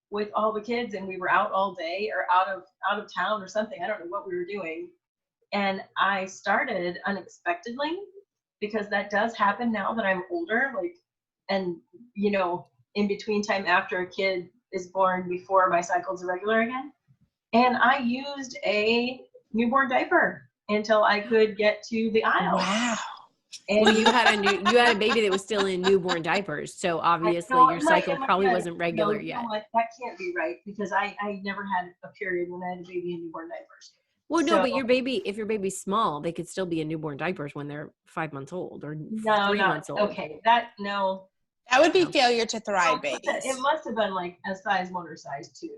S3: with all the kids, and we were out all day or out of town or something. I don't know what we were doing. And I started unexpectedly, because that does happen now that I'm older, like, and, you know, in between time after a kid is born before my cycle's irregular again. And I used a newborn diaper until I could get to the aisle.
S2: Wow.
S3: And
S1: well, you had a baby that was still in newborn diapers. So obviously your cycle probably wasn't regular yet.
S3: That can't be right, because I never had a period when I had a baby in newborn diapers.
S1: Well, no, but if your baby's small, they could still be in newborn diapers when they're 5 months old or 3 months old.
S3: Okay,
S2: that would be failure to thrive babies.
S3: It must have been like a size 1 or size 2.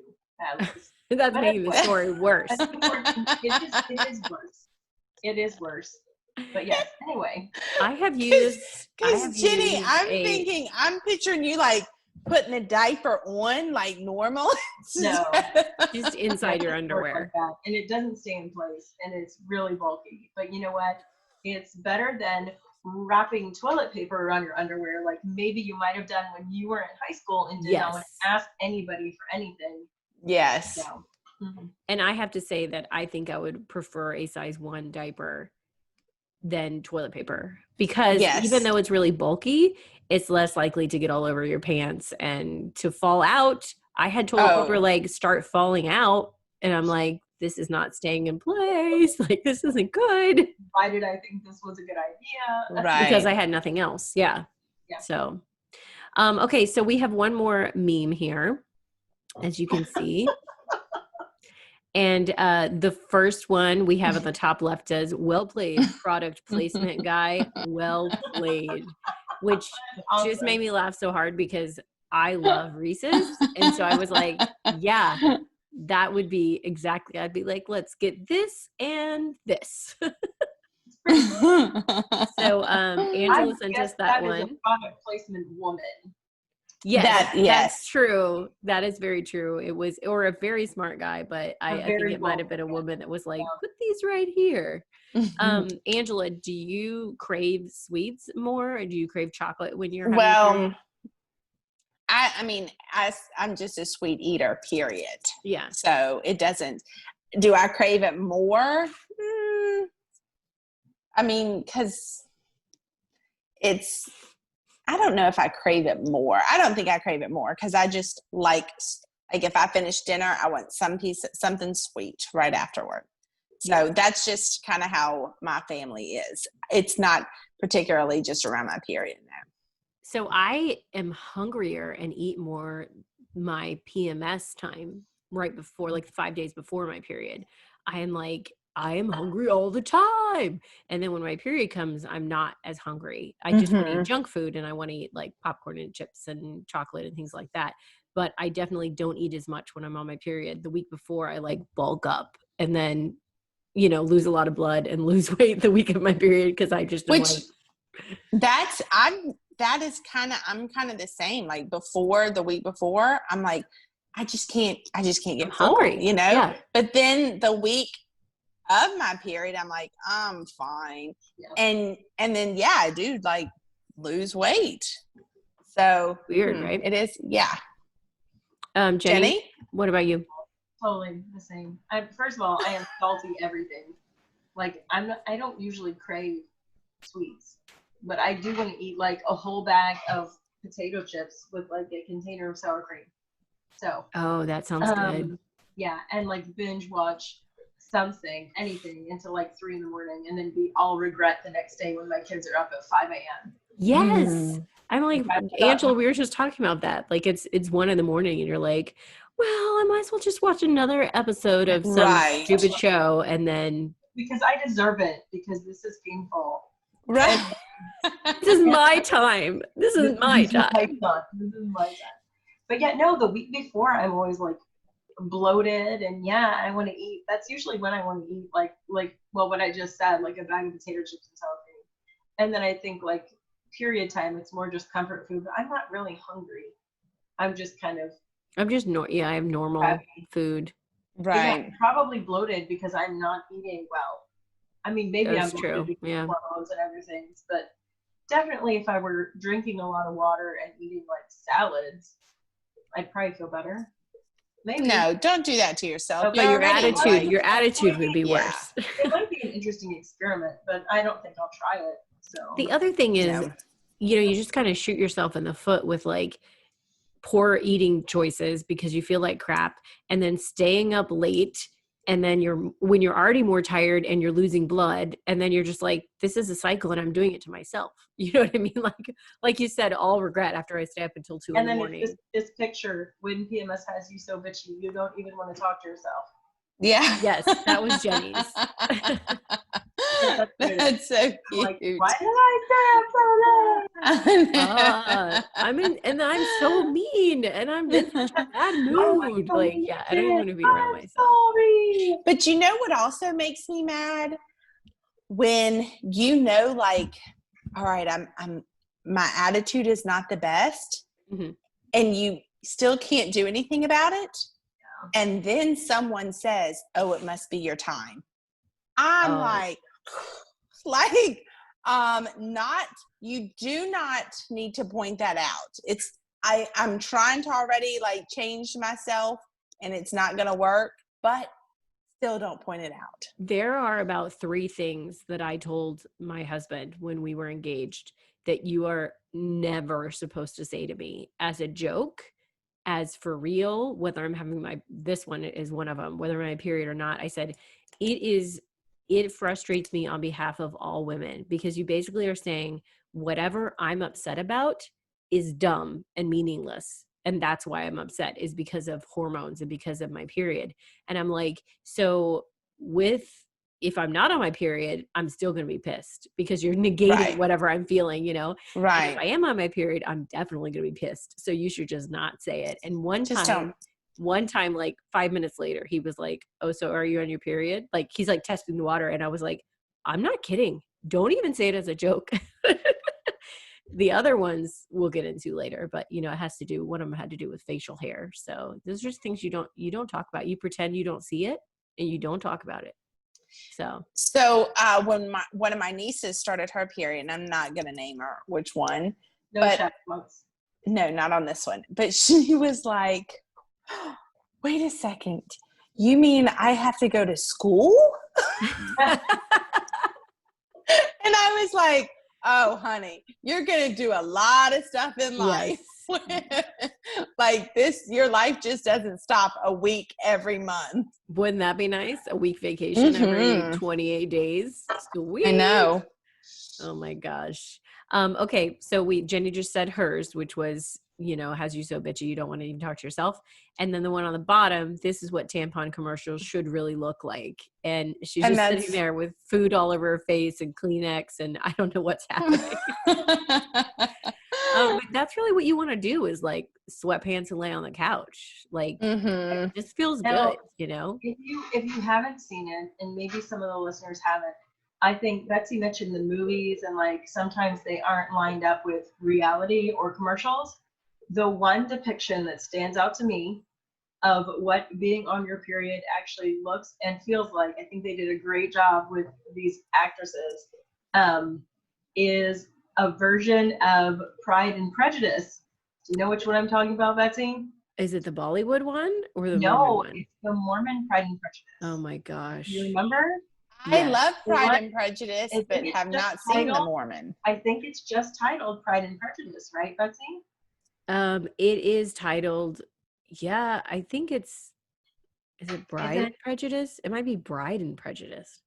S1: That's making the story worse.
S3: It is worse. It is worse. But yes, anyway.
S1: I have used.
S2: Because Jenny, I'm picturing you like putting a diaper on like normal.
S3: No,
S1: just inside your underwear.
S3: Like and it doesn't stay in place, and it's really bulky. But you know what? It's better than wrapping toilet paper around your underwear, like maybe you might have done when you were in high school and did not want to ask anybody for anything.
S2: Yes.
S3: So,
S1: And I have to say that I think I would prefer a size 1 diaper than toilet paper, because even though it's really bulky, it's less likely to get all over your pants and to fall out. I had toilet paper like start falling out, and I'm like, this is not staying in place. Like, this isn't good.
S3: Why did I think this was a good idea?
S2: Right.
S1: Because I had nothing else. Yeah. So, okay. So we have one more meme here, as you can see. And the first one we have at the top left says, well played, product placement guy. Well played. Which just made me laugh so hard because I love Reese's. And so I was like, yeah, that would be exactly, I'd be like, let's get this and this. So Angela sent us that one.
S3: Is a product placement woman.
S1: Yes, that's true. That is very true. It was, or a very smart guy, but I think it might have been a woman that was like, put these right here. Angela, do you crave sweets more, or do you crave chocolate when you're having
S2: I mean, I'm just a sweet eater, period.
S1: Yeah.
S2: So it doesn't, do I crave it more? I mean, because I don't know if I crave it more. I don't think I crave it more because I just like if I finish dinner, I want something sweet right afterward. So that's just kind of how my family is. It's not particularly just around my period now.
S1: So I am hungrier and eat more my PMS time right before, like 5 days before my period. I am hungry all the time. And then when my period comes, I'm not as hungry. I just want to eat junk food, and I want to eat like popcorn and chips and chocolate and things like that. But I definitely don't eat as much when I'm on my period. The week before, I like bulk up and then, lose a lot of blood and lose weight the week of my period because I just am
S2: I'm kind of the same. Like the week before, I'm like, I just can't get
S1: hungry,
S2: Yeah. But then the week of my period, I'm like, I'm fine. Yeah. And then, I do like lose weight. So
S1: weird, right?
S2: It is. Yeah.
S1: Jenny, what about you?
S3: Totally the same. First of all, I am salty everything. Like I don't usually crave sweets, but I do want to eat like a whole bag of potato chips with like a container of sour cream. So.
S1: Oh, that sounds good.
S3: Yeah, and like binge watch anything until like 3 a.m, and then all regret the next day when my kids are up at 5 a.m.
S1: Yes. I'm like, Angela, we were just talking about that. Like it's 1 a.m. and you're like, well, I might as well just watch another episode of some stupid show, and then
S3: because I deserve it, because this is painful.
S2: Right.
S1: This is my time. This is my time.
S3: This is my time. But the week before I'm always like bloated, and I want to eat. That's usually when I want to eat like what I just said, like a bag of potato chips and sour cream. And then I think like period time, it's more just comfort food, but I'm not really hungry. I'm just kind of
S1: I have normal food.
S2: Right.
S3: Yeah, probably bloated because I'm not eating well. I mean, maybe
S1: That's
S3: I'm
S1: true.
S3: Yeah. Hormones and everything, but definitely if I were drinking a lot of water and eating like salads, I'd probably feel better. Maybe.
S2: No, don't do that to yourself.
S1: But your attitude would be worse.
S3: It might be an interesting experiment, but I don't think I'll try it. So
S1: the other thing is, you just kind of shoot yourself in the foot with like poor eating choices because you feel like crap, and then staying up late, and then when you're already more tired and you're losing blood, and then you're just like, this is a cycle and I'm doing it to myself. You know what I mean? Like you said, all regret after I stay up until 2 a.m.
S3: And then this picture, when PMS has you so bitchy, you don't even want to talk to yourself.
S2: Yeah.
S1: Yes, that was Jenny's.
S2: That's so cute.
S3: Like, why did I say that?
S1: And I'm so mean, and I'm in such a bad mood. I don't even want to be around myself.
S3: Sorry.
S2: But you know what also makes me mad? When like, all right, my attitude is not the best, and you still can't do anything about it. And then someone says, oh, it must be your time. I'm like, Not, you do not need to point that out. I'm trying to already like change myself and it's not going to work, but still don't point it out.
S1: There are about 3 things that I told my husband when we were engaged that you are never supposed to say to me as a joke, as for real, whether I'm having this one is one of them, whether I'm on my period or not. I said, it frustrates me on behalf of all women, because you basically are saying whatever I'm upset about is dumb and meaningless. And that's why I'm upset, is because of hormones and because of my period. And I'm like, so if I'm not on my period, I'm still going to be pissed because you're negating whatever I'm feeling,
S2: Right.
S1: And if I am on my period, I'm definitely going to be pissed. So you should just not say it. And one time, like 5 minutes later, he was like, oh, so are you on your period? Like, he's like testing the water. And I was like, I'm not kidding. Don't even say it as a joke. The other ones we'll get into later, but it has to do, one of them had to do with facial hair. So those are just things you don't talk about. You pretend you don't see it and you don't talk about it.
S2: So when one of my nieces started her period, and I'm not going to name her which one, no, not on this one, but she was like, wait a second, you mean I have to go to school? And I was like, oh, honey, you're going to do a lot of stuff in life. Yes. Like this, your life just doesn't stop a week every month.
S1: Wouldn't that be nice? A week vacation every 28 days. Sweet.
S2: I know.
S1: Oh my gosh. Okay. So Jenny just said hers, which was, has you so bitchy you don't want to even talk to yourself. And then the one on the bottom, this is what tampon commercials should really look like. And she's just sitting there with food all over her face and Kleenex, and I don't know what's happening. But that's really what you want to do, is like sweatpants and lay on the couch. Like, it just feels good,
S3: If you haven't seen it, and maybe some of the listeners haven't, I think Betsy mentioned the movies, and like sometimes they aren't lined up with reality or commercials. The one depiction that stands out to me of what being on your period actually looks and feels like, I think they did a great job with these actresses, is a version of Pride and Prejudice. Do you know which one I'm talking about, Betsy?
S1: Is it the Bollywood one or the Mormon one?
S3: It's the Mormon Pride and Prejudice.
S1: Oh my gosh.
S3: You remember?
S2: I love Pride and Prejudice, but have not seen the Mormon.
S3: I think it's just titled Pride and Prejudice, right, Betsy?
S1: It is titled, I think is it Bride and Prejudice? It might be Bride and Prejudice.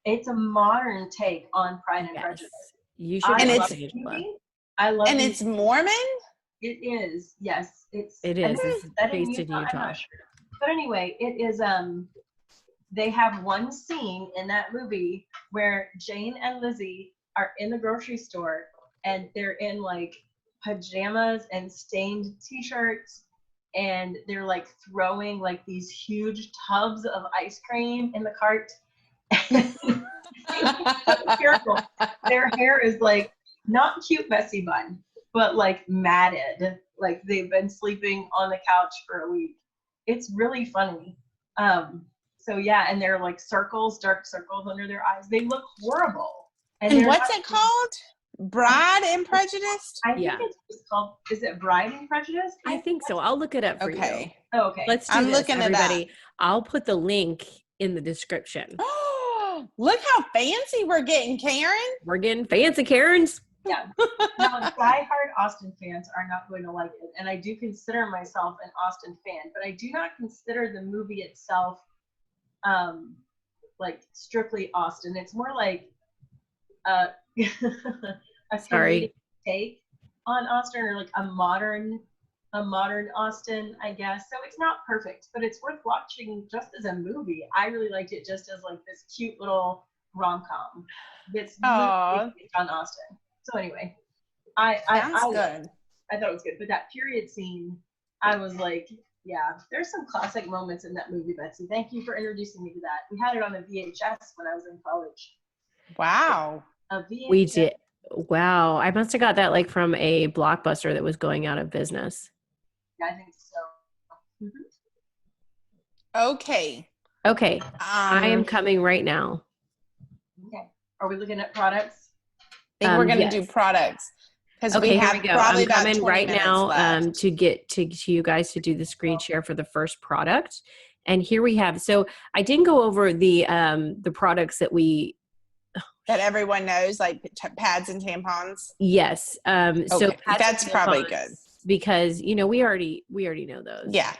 S3: It's a modern take on Pride and Prejudice.
S1: You should watch it.
S3: I love it.
S2: And it's Mormon?
S3: It is, yes.
S1: It is. It's based in Utah.
S3: Sure. But anyway, it is, they have one scene in that movie where Jane and Lizzie are in the grocery store and they're in like pajamas and stained t-shirts, and they're like throwing like these huge tubs of ice cream in the cart. Terrible. Their hair is like not cute messy bun, but like matted, like they've been sleeping on the couch for a week. It's really funny. So yeah, and they're like dark circles under their eyes. They look horrible.
S2: And what's it called? Bride and Prejudice?
S3: I think it's just called, is it Bride and Prejudice?
S1: I think so. I'll look it up for you.
S3: Oh, okay.
S1: Let's do this, everybody. I'll put the link in the description.
S2: Look how fancy we're getting, Karen.
S1: We're getting fancy, Karens.
S3: Yeah. Now, diehard Austen fans are not going to like it. And I do consider myself an Austen fan, but I do not consider the movie itself like strictly Austen. It's more like a comedic take on Austen, or like a modern Austen, I guess. So it's not perfect, but it's worth watching just as a movie. I really liked it just as like this cute little rom-com that's really based on Austen. So anyway, I thought it was good. But that period scene, I was like, yeah, there's some classic moments in that movie, Betsy. Thank you for introducing me to that. We had it on a VHS when I was in college.
S2: Wow.
S1: We did. Wow. I must have got that like from a Blockbuster that was going out of business.
S3: Yeah, I think so.
S2: Okay.
S1: I am coming right now.
S3: Okay. Are we looking at products?
S2: think we're going to do
S1: Yes.
S2: products because
S1: Okay,
S2: we
S1: here
S2: have
S1: we go.
S2: probably
S1: I'm
S2: about
S1: coming
S2: 20
S1: right
S2: minutes
S1: now
S2: left.
S1: to get to you guys to do the screen share for the first product. And here we have, so I didn't go over the products that we,
S2: That everyone knows, like pads and tampons.
S1: yes. So
S2: Okay,
S1: pads
S2: that's
S1: and
S2: probably
S1: tampons,
S2: good.
S1: because, we already know those.
S2: Yeah.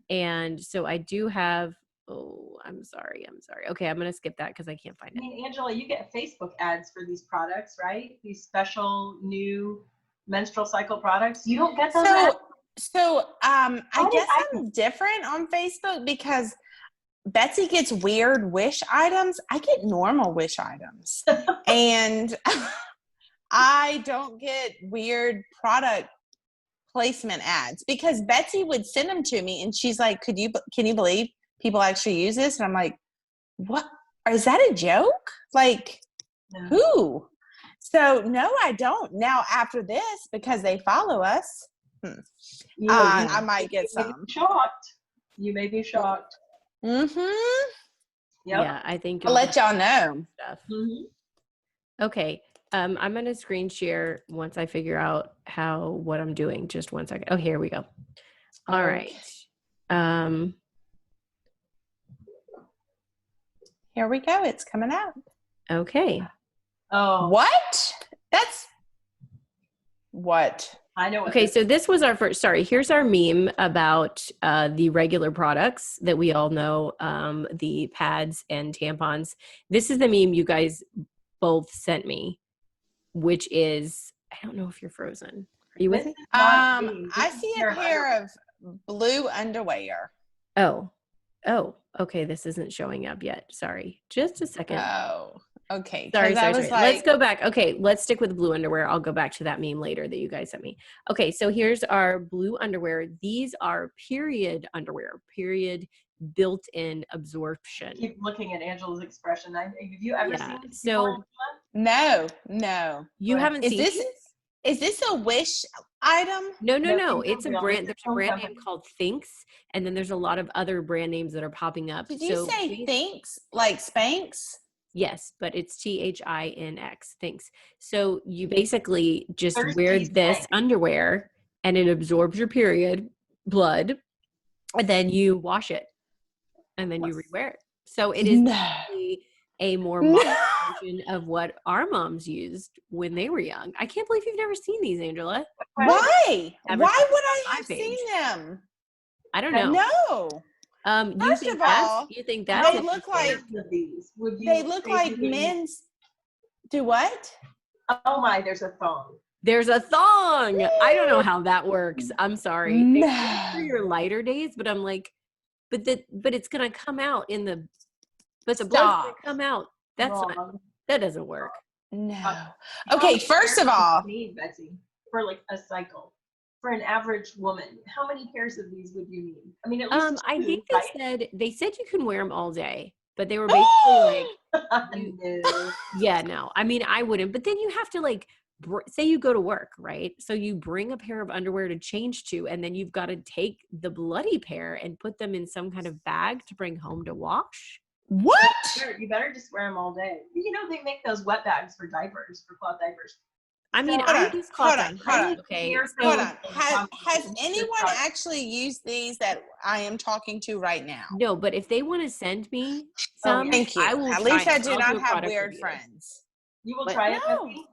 S1: And so I do have, I'm sorry. Okay, I'm going to skip that because I can't find
S3: I
S1: it.
S3: mean, Angela, you get Facebook ads for these products, right? These special new menstrual cycle products. You don't get those ads?
S2: So I guess
S3: I
S2: I'm different on Facebook because Betsy gets weird wish items. I get normal wish items. And I don't get weird product placement ads because Betsy would send them to me and she's like, can you believe people actually use this? And I'm like, what? Is that a joke? Like,
S3: No.
S2: who? So no, I don't. Now after this, because they follow us, I might get some.
S3: Shocked. You may be shocked.
S2: Mm-hmm.
S3: Yep.
S1: Yeah, I think
S2: I'll let y'all know.
S1: stuff.
S3: Mm-hmm.
S1: Okay. I'm going to screen share once I figure out what I'm doing. Just 1 second. Oh, here we go. All right.
S2: Here we go. It's coming out.
S1: Okay.
S3: Oh.
S2: What? That's what?
S3: I know.
S1: Okay, so this was our first, here's our meme about the regular products that we all know, the pads and tampons. This is the meme you guys both sent me, which is, I don't know if you're frozen. Are you with me?
S2: I see a pair of blue underwear.
S1: Oh, okay. This isn't showing up yet. Sorry. Just a second.
S2: Oh, okay.
S1: Sorry.
S2: Like,
S1: let's go back. Okay, let's stick with blue underwear. I'll go back to that meme later that you guys sent me. Okay, so here's our blue underwear. These are period underwear, period built-in absorption.
S3: Keep looking at Angela's expression. Have you ever seen this
S1: so
S3: before?
S2: No.
S1: You haven't seen
S2: this? Is this a Wish item?
S1: No. It's a brand. There's a brand
S3: company.
S1: name called Thinx, and then there's a lot of other brand names that are popping up.
S2: Did you say Thinx, like Spanx?
S1: Yes, but it's THINX, Thinx. So you basically just wear this underwear and it absorbs your period blood, and then you wash it and then you rewear it. So it is a more modern version of what our moms used when they were young. I can't believe you've never seen these, Angela.
S2: Why? Why would I have seen them?
S1: I don't know.
S2: No.
S1: First of all, you think that's
S2: they look like they look like men's. Do what?
S3: Oh my! There's a thong.
S1: There's a thong. I don't know how that works. I'm sorry.
S2: No.
S1: They for your lighter days, but I'm like, but it's gonna come out in the. But the blood's gonna come out. That's not. That doesn't work.
S2: No. Okay. First of all,
S3: need Betsy for like a cycle. For an average woman, how many pairs of these would you need? I mean, at least
S1: I think they said you can wear them all day, but they were basically like, yeah, no. I mean, I wouldn't. But then you have to like say you go to work, right? So you bring a pair of underwear to change to, and then you've got to take the bloody pair and put them in some kind of bag to bring home to wash.
S2: What?
S3: You better just wear them all day. You know, they make those wet bags for diapers, for cloth diapers.
S1: I mean,
S2: hold on.
S1: Okay.
S2: Hold on. Has anyone actually used these that I am talking to right now?
S1: No, but if they want to send me some,
S2: thank you.
S1: I will.
S2: At least I do not have weird friends.
S3: You will try it, Betsy?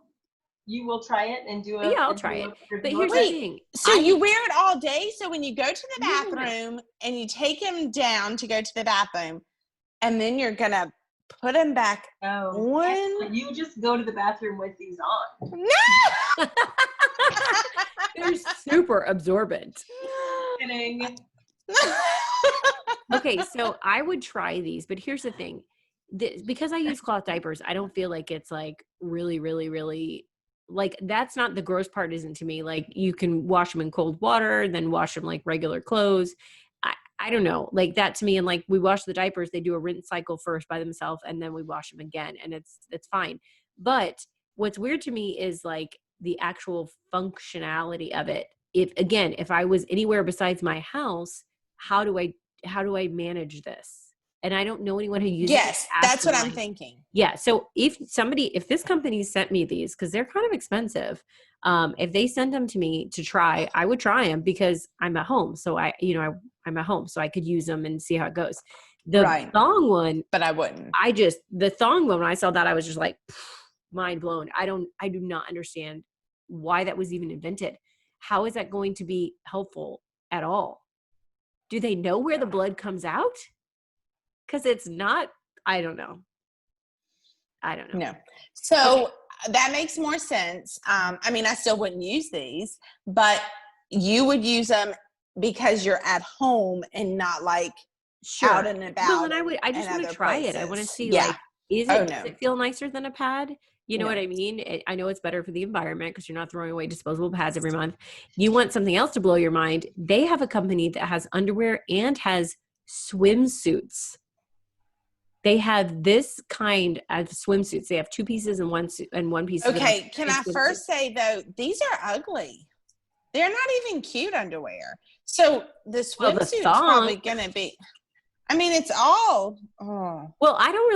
S3: You will try it and do it.
S1: Yeah, I'll try it. But here's the thing.
S2: So you wear it all day? So when you go to the bathroom and you take him down to go to the bathroom, and then you're going to put them back on?
S3: You just go to the bathroom with these on.
S2: No!
S1: They're super absorbent.
S3: Kidding.
S1: Okay, so I would try these, but here's the thing. Because I use cloth diapers, I don't feel like it's like really, really, really, like that's not the gross part isn't to me. Like you can wash them in cold water, then wash them like regular clothes. I don't know, like that to me. And like we wash the diapers, they do a rinse cycle first by themselves and then we wash them again and it's fine. But what's weird to me is like the actual functionality of it. If I was anywhere besides my house, how do I manage this? and I don't know anyone who uses
S2: Yes,
S1: it.
S2: that's what I'm thinking.
S1: Yeah. So if this company sent me these, because they're kind of expensive, if they sent them to me to try, I would try them because I'm at home. So I'm at home, so I could use them and see how it goes. The
S2: Right.
S1: thong one,
S2: But I wouldn't.
S1: the thong one, when I saw that, I was just like, mind blown. I do not understand why that was even invented. How is that going to be helpful at all? Do they know where the blood comes out? Because it's not, I don't know.
S2: No. So that makes more sense. I mean, I still wouldn't use these, but you would use them because you're at home and not like out and about.
S1: Well, and I just want to try it. I want to see like, does it feel nicer than a pad? You know what I mean? I know it's better for the environment because you're not throwing away disposable pads every month. You want something else to blow your mind. They have a company that has underwear and has swimsuits. They have this kind of swimsuits. They have 2 pieces and one piece.
S2: Okay, can I first say though, these are ugly. They're not even cute underwear. So the swimsuit's probably gonna be. I mean, it's all. Oh.
S1: Well, I don't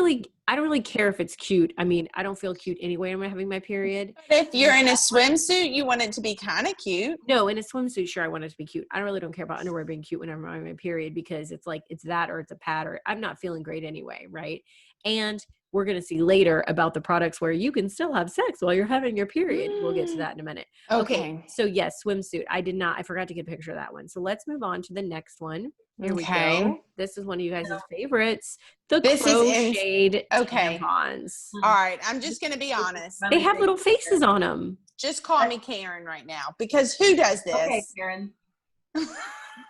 S1: really care if it's cute. I mean, I don't feel cute anyway when I'm having my period.
S2: But if you're in a swimsuit, you want it to be kind of cute.
S1: No, in a swimsuit, sure, I want it to be cute. I don't care about underwear being cute when I'm on my period because it's like it's that or it's a pad or I'm not feeling great anyway, right? And we're going to see later about the products where you can still have sex while you're having your period. We'll get to that in a minute. Okay. So yes, swimsuit. I forgot to get a picture of that one. So let's move on to the next one. Here we go. This is one of you guys' favorites. The crocheted tampons.
S2: All right. I'm just going to be honest.
S1: They have little faces on them.
S2: Just call me Karen right now because who does this?
S3: Okay, Karen.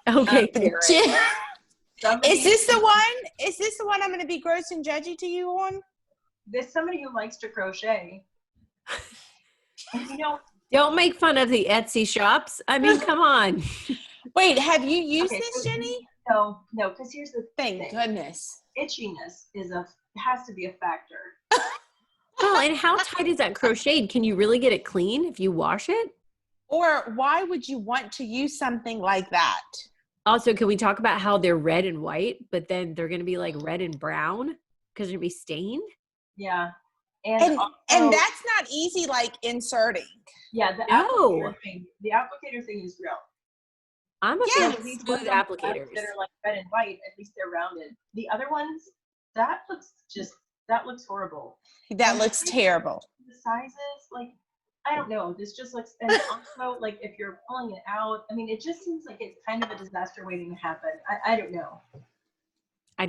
S1: Okay, Karen.
S2: Is this the one? Is this the one I'm going to be gross and judgy to you on?
S3: There's somebody who likes to crochet. And
S1: don't make fun of the Etsy shops. I mean, come on.
S2: Wait, have you used this, Jenny?
S3: No, because here's the thing.
S2: Thank goodness.
S3: Itchiness has to be a factor.
S1: Well, and how tight is that crocheted? Can you really get it clean if you wash it?
S2: Or why would you want to use something like that?
S1: Also, can we talk about how they're red and white, but then they're going to be like red and brown because they're going to be stained?
S3: Yeah.
S2: And that's not easy, like inserting.
S3: Yeah, the applicator thing is real.
S1: I'm a fan of these smooth applicators
S3: that are like red and white. At least they're rounded. The other ones, that looks horrible.
S2: That looks terrible.
S3: The sizes, like, I don't know. This just looks, and also like if you're pulling it out, I mean, it just seems like it's kind of a disaster waiting to happen. I don't know.
S1: I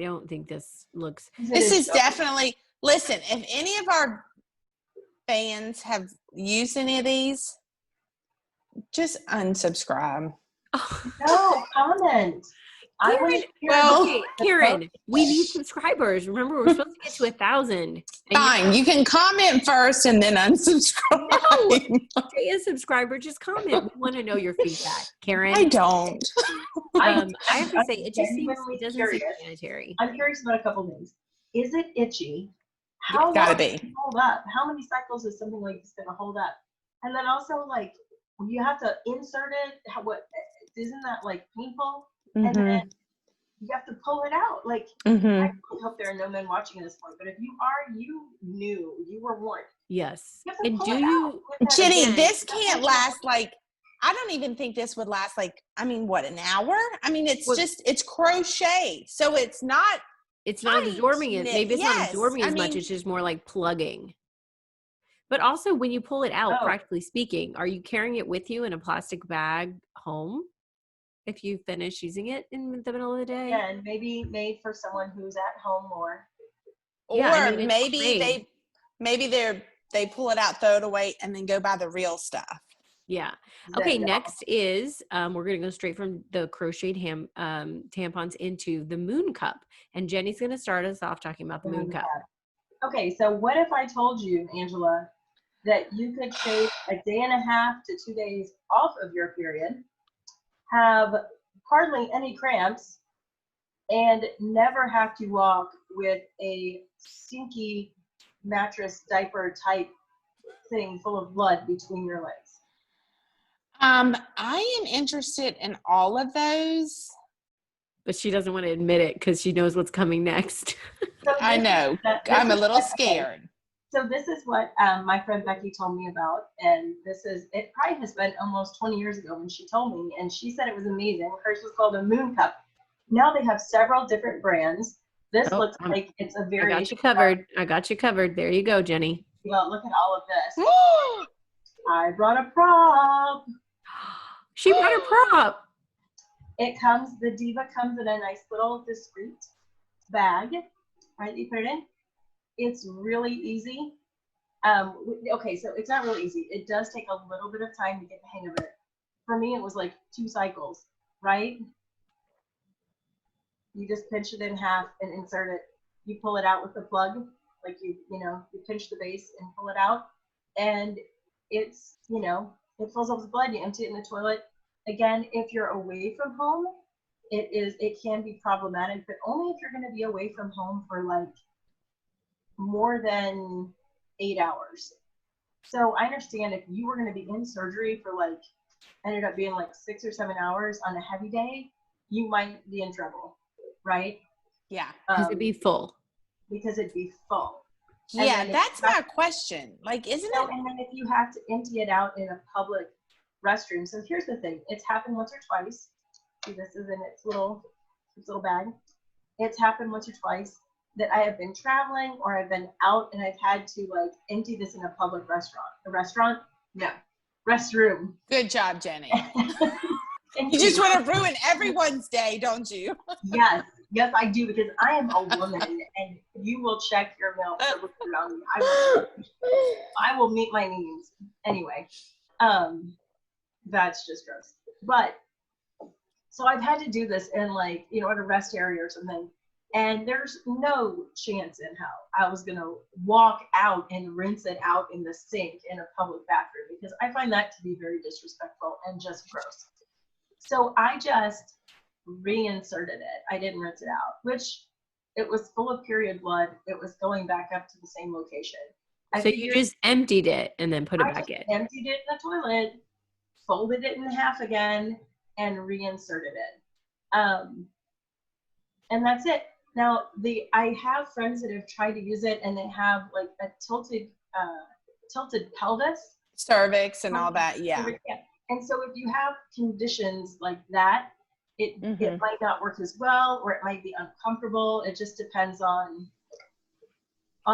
S1: don't think this looks.
S2: This is definitely. Listen, if any of our fans have used any of these, just unsubscribe.
S3: No, comment.
S1: Karen, we need subscribers. Remember, we're supposed to get to 1,000.
S2: Fine, you can comment first and then unsubscribe.
S1: No, stay a subscriber. Just comment. We want to know your feedback, Karen.
S2: I don't.
S1: I have to say, it just doesn't seem sanitary.
S3: I'm curious about a couple things. Is it itchy? How long
S2: gotta
S3: does it hold up? How many cycles is something like this going to hold up? And then also, like, you have to insert it. Isn't that like painful?
S2: Mm-hmm.
S3: And then you have to pull it out. Like, I really hope there are no men watching at this point. But if you are, you knew, you were warned.
S1: Yes.
S3: And do you,
S2: Jenny? This can't last. Like, I don't even think this would last. Like, I mean, what, an hour? I mean, it's crochet, so it's not.
S1: It's not absorbing it. Maybe it's not absorbing as much. It's just more like plugging. But also, when you pull it out, practically speaking, are you carrying it with you in a plastic bag home if you finish using it in the middle of the day?
S3: Yeah, and maybe made for someone who's at home more.
S2: Or maybe they pull it out, throw it away, and then go buy the real stuff.
S1: Yeah. Okay, next is we're going to go straight from the crocheted tampons into the Moon Cup. And Jenny's going to start us off talking about the Moon Cup.
S3: Okay, so what if I told you, Angela, that you could take a day and a half to 2 days off of your period, have hardly any cramps, and never have to walk with a stinky mattress diaper type thing full of blood between your legs?
S2: I am interested in all of those.
S1: but she doesn't want to admit it because she knows what's coming next.
S3: So
S2: I know. I'm a little scared.
S3: So this is what my friend Becky told me about, and it probably has been almost 20 years ago when she told me, and she said it was amazing. Hers was called a Moon Cup. Now they have several different brands. This looks like it's a
S1: I
S3: variation.
S1: got you covered. I got you covered. There you go, Jenny.
S3: Well, look at all of this. I brought a prop.
S1: She brought her prop.
S3: The Diva comes in a nice little discreet bag, right? You put it in. It's really easy. Okay, so it's not really easy. It does take a little bit of time to get the hang of it. For me, it was like 2 cycles, right? You just pinch it in half and insert it. You pull it out with the plug, like you pinch the base and pull it out, and it's, it fills up with blood. You empty it in the toilet. Again, if you're away from home, it can be problematic, but only if you're going to be away from home for like more than 8 hours. So I understand if you were going to be in surgery for ended up being like 6 or 7 hours on a heavy day, you might be in trouble, right?
S2: Yeah.
S1: Because it'd be full.
S3: Because it'd be full.
S2: Yeah, that's my question. Like, isn't it?
S3: And then if you have to empty it out in a public restroom. So here's the thing. It's happened once or twice. See, this is in its little bag. It's happened once or twice that I have been traveling or I've been out and I've had to empty this in a public restaurant. A restaurant? No. Restroom.
S2: Good job, Jenny. You just want to ruin everyone's day, don't you?
S3: Yes, I do, because I am a woman and you will check your mail for around me. I will meet my needs. Anyway, that's just gross. But so I've had to do this in at a rest area or something. And there's no chance in hell I was going to walk out and rinse it out in the sink in a public bathroom, because I find that to be very disrespectful and just gross. So I just reinserted it. I didn't rinse it out, which it was full of period blood. It was going back up to the same location.
S1: So you just emptied it and then put it back in.
S3: Emptied it in the toilet, folded it in half again, and reinserted it. And that's it. Now, I have friends that have tried to use it and they have a tilted pelvis.
S2: Cervix and all that, yeah.
S3: And so if you have conditions like that, it might not work as well, or it might be uncomfortable. It just depends on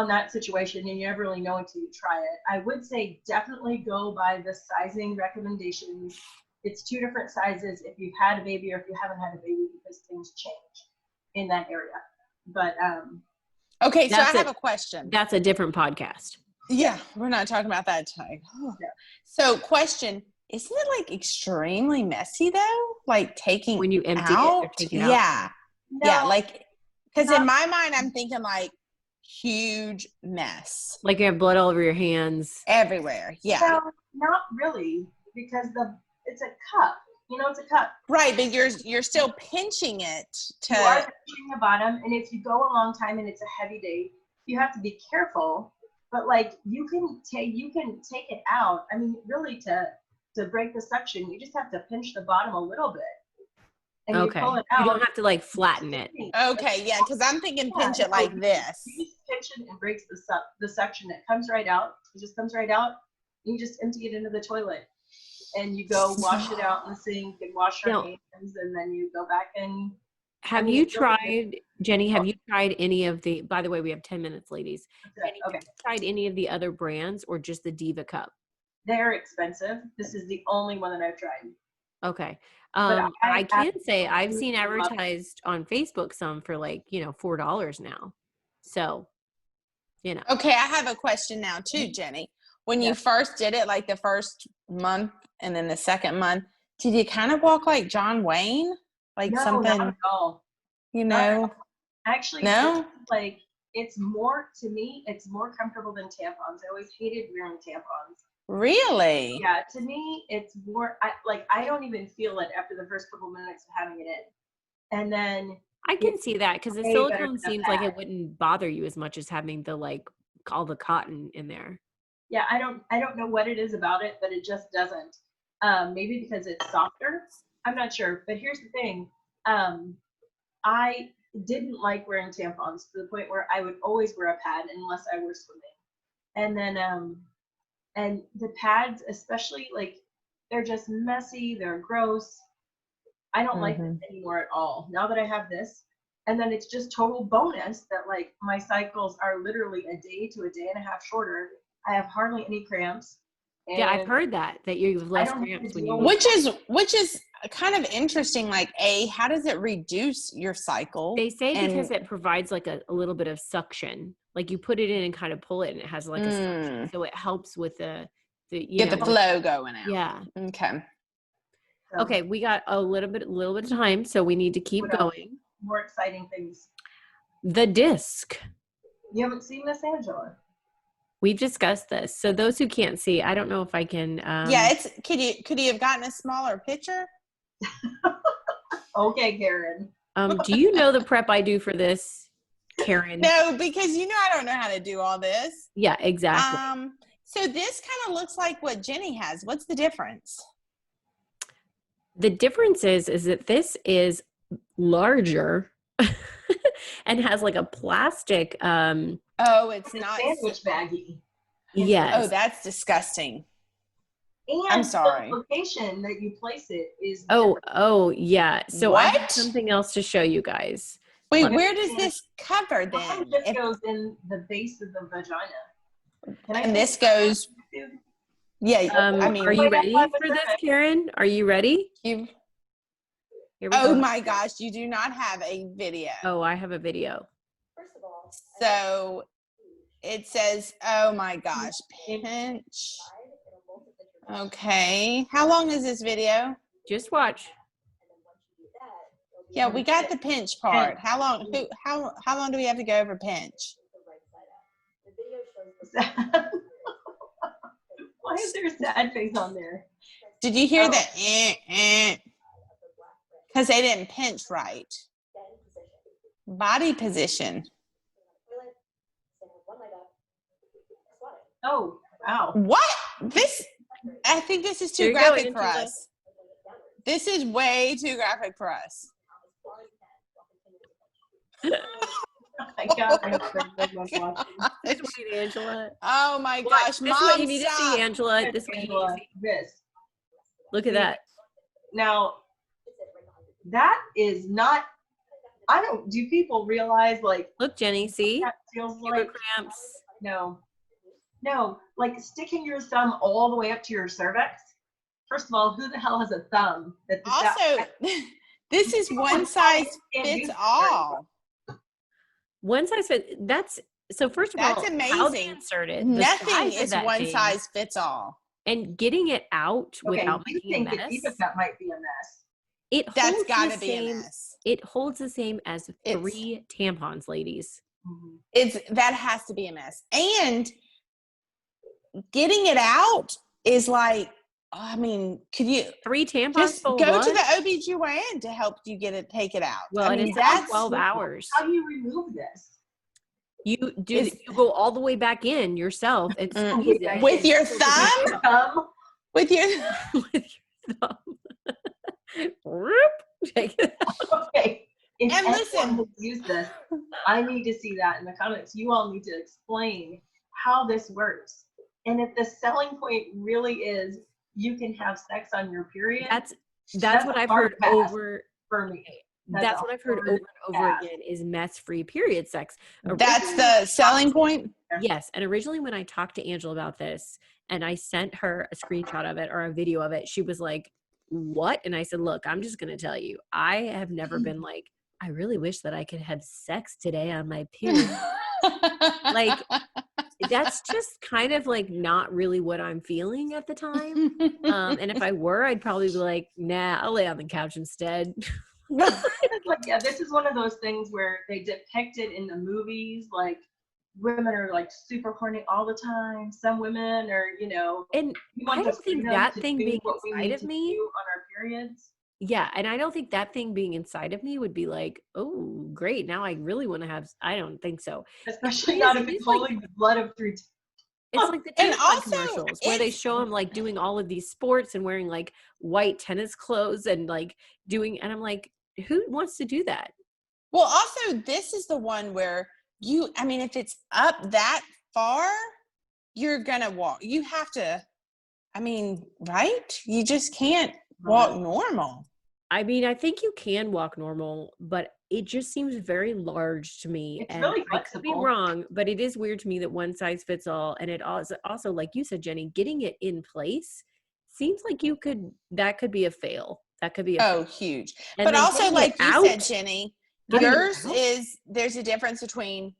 S3: that situation, and you never really know until you try it. I would say definitely go by the sizing recommendations. It's 2 different sizes if you've had a baby or if you haven't had a baby, because things change in that area. But
S2: okay, so I have a question.
S1: That's a different podcast.
S2: Yeah, we're not talking about that tonight. Yeah. So question, isn't it extremely messy though? Taking
S1: when you empty
S2: out?
S1: It or take it out?
S2: Yeah.
S3: No,
S2: yeah, because in my mind I'm thinking huge mess.
S1: You have blood all over your hands.
S2: Everywhere. Yeah.
S3: No, not really, because it's a cup. It's a cup.
S2: Right, but you're still pinching it to.
S3: You are pinching the bottom, and if you go a long time and it's a heavy day, you have to be careful. But you can take it out. I mean, really, to break the suction, you just have to pinch the bottom a little bit. And
S1: okay.
S3: You pull it out.
S1: You don't have to flatten it.
S2: Okay, yeah, because I'm thinking pinch it like this.
S3: You just pinch it and breaks the suction. It comes right out. It just comes right out. You just empty it into the toilet. And you go wash it out in the sink and wash your hands, and then you go back and.
S1: Have you tried, Jenny? Have you tried any of the? By the way, we have 10 minutes, ladies.
S3: Okay.
S1: Have you tried any of the other brands, or just the Diva Cup?
S3: They're expensive. This is the only one that I've tried.
S1: Okay. I can say I've seen advertised on Facebook some for $4 now. So,
S2: Okay, I have a question now too, Jenny. When you first did it, the first month and then the second month, did you kind of walk like John Wayne?
S3: No,
S2: something,
S3: not at all.
S2: Actually,
S3: no. It's more, to me, it's more comfortable than tampons. I always hated wearing tampons.
S2: Really?
S3: Yeah, to me, it's more, I don't even feel it after the first couple minutes of having it in. And then
S1: I can see that, because the silicone seems like it wouldn't bother you as much as having all the cotton in there.
S3: Yeah, I don't know what it is about it, but it just doesn't. Maybe because it's softer. I'm not sure. But here's the thing. I didn't like wearing tampons to the point where I would always wear a pad unless I were swimming. And then, and the pads, especially, like, they're just messy, they're gross. I don't like them anymore at all. Now that I have this, and then it's just total bonus that, like, my cycles are literally a day to a day and a half shorter. I have hardly any cramps.
S1: Yeah, I've heard that you have less cramps when you
S2: which is kind of interesting. Like, how does it reduce your cycle?
S1: They say because it provides like a little bit of suction. Like you put it in and kind of pull it, and it has like a suction, so it helps with the
S2: get the flow going out.
S1: Yeah.
S2: Okay.
S1: Okay, we got a little bit of time, so we need to keep going.
S3: More exciting things.
S1: The disc.
S3: You haven't seen this, Angela?
S1: We've discussed this. So those who can't see, I don't know if I can.
S2: Could you have gotten a smaller picture?
S3: Okay, Karen.
S1: Do you know the prep I do for this, Karen?
S2: No, because I don't know how to do all this.
S1: Yeah, exactly.
S2: So this kind of looks like what Jenny has. What's the difference?
S1: The difference is that this is larger and has like a plastic.
S2: It's not
S3: sandwich baggie.
S1: Yes.
S2: Oh, that's disgusting.
S3: And
S2: I'm sorry.
S3: the location that you place it is.
S1: Oh, yeah. So I have
S2: What?
S1: something else to show you guys.
S2: Wait, where does this cover then?
S3: Mine just goes in the base of the vagina.
S2: And this goes. Yeah.
S1: Are you ready for this, Karen? Are you ready?
S2: You.
S1: Here we go.
S2: My gosh, you do not have a video.
S1: Oh, I have a video.
S2: So it says, oh my gosh, pinch. Okay. How long is this video?
S1: Just watch.
S2: Yeah, we got the pinch part. How long do we have to go over pinch?
S3: Why is there a sad face on there?
S2: Did you hear that? Because they didn't pinch right. Body position.
S3: Oh, wow.
S2: What? I think this is too graphic for us. This is way too graphic for us.
S3: Oh my God.
S1: This way, Angela.
S2: Oh my gosh.
S1: This
S2: Mom,
S1: what you need
S2: stop.
S1: to see, Angela. This way.
S3: Angela, this.
S1: Look at that.
S3: Now, that is not. Do people realize, like,
S1: Look, Jenny, see?
S3: that feels
S1: Your
S3: like?
S1: cramps.
S3: No, like sticking your thumb all the way up to your cervix. First of all, who the hell has a thumb?
S2: Also, this is one size fits all.
S1: One size fits. So first of all,
S2: That's
S1: how they
S2: amazing.
S1: inserted
S2: Nothing is
S1: that
S2: one
S1: thing,
S2: size fits all.
S1: and getting it out without
S3: you
S1: making a
S3: think
S1: mess.
S3: that might be a mess.
S1: It
S2: That's
S1: holds
S2: got
S1: the
S2: to be a
S1: same.
S2: mess.
S1: It holds the same as 3 tampons, ladies.
S2: That has to be a mess. And getting it out is like, could you
S1: 3 tampons
S2: just
S1: full
S2: go
S1: of
S2: to
S1: blood?
S2: the OBGYN to help you take it out?
S1: Well, and it's at 12 hours.
S3: How do you remove this?
S1: You go all the way back in yourself and squeeze it.
S2: With your thumb? With your
S1: thumb. Whoop. Take it out.
S3: Okay. If
S2: And listen.
S3: anyone has used this, I need to see that in the comments. You all need to explain how this works. And if the selling point really is you can have sex on your period.
S1: That's what I've heard over
S3: for me.
S1: That's what I've heard over and over again is mess-free period sex.
S2: That's the selling point?
S1: Yes. And originally when I talked to Angela about this and I sent her a screenshot of it or a video of it, she was like, what? And I said, look, I'm just going to tell you, I have never been like, I really wish that I could have sex today on my period. Like, that's just kind of like not really what I'm feeling at the time. And if I were, I'd probably be like, nah, I'll lay on the couch instead.
S3: Yeah, this is one of those things where they depict it in the movies, like women are like super horny all the time. Some women are,
S1: and I don't think that thing being inside of me
S3: on our periods.
S1: Yeah, and I don't think that thing being inside of me would be like, oh, great, now I really want to have. I don't think so.
S3: Especially not if it's holding the blood of 3.
S1: It's like the tampon commercials where they show them like doing all of these sports and wearing like white tennis clothes and like doing, and I'm like, who wants to do that?
S2: Well, also, this is the one where if it's up that far, you're going to walk. You have to, right? You just can't walk normal.
S1: I mean, I think you can walk normal, but it just seems very large to me.
S3: It's
S1: and
S3: really
S1: I could be
S3: flexible.
S1: wrong, but it is weird to me that one size fits all. And it also, like you said, Jenny, getting it in place seems like that could be a fail. That could be a fail.
S2: Huge.
S1: And
S2: but
S1: then
S2: also,
S1: getting
S2: like
S1: it
S2: you
S1: out,
S2: said, Jenny, yours there's a difference between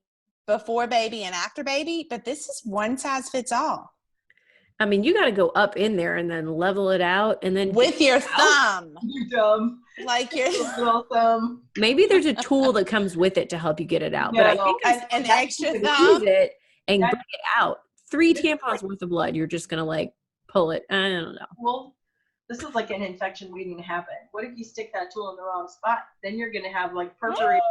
S2: before baby and after baby, but this is one size fits all.
S1: I mean, you got to go up in there and then level it out, and then
S2: with your thumb.
S3: You're dumb.
S2: Like your
S3: little thumb.
S1: Maybe there's a tool that comes with it to help you get it out. But I think
S2: an extra thumb.
S1: Use it and bring it out. 3 tampons worth of blood. You're just gonna like pull it. I don't know.
S3: Well, this is like an infection waiting to happen. What if you stick that tool in the wrong spot? Then you're gonna have like perforations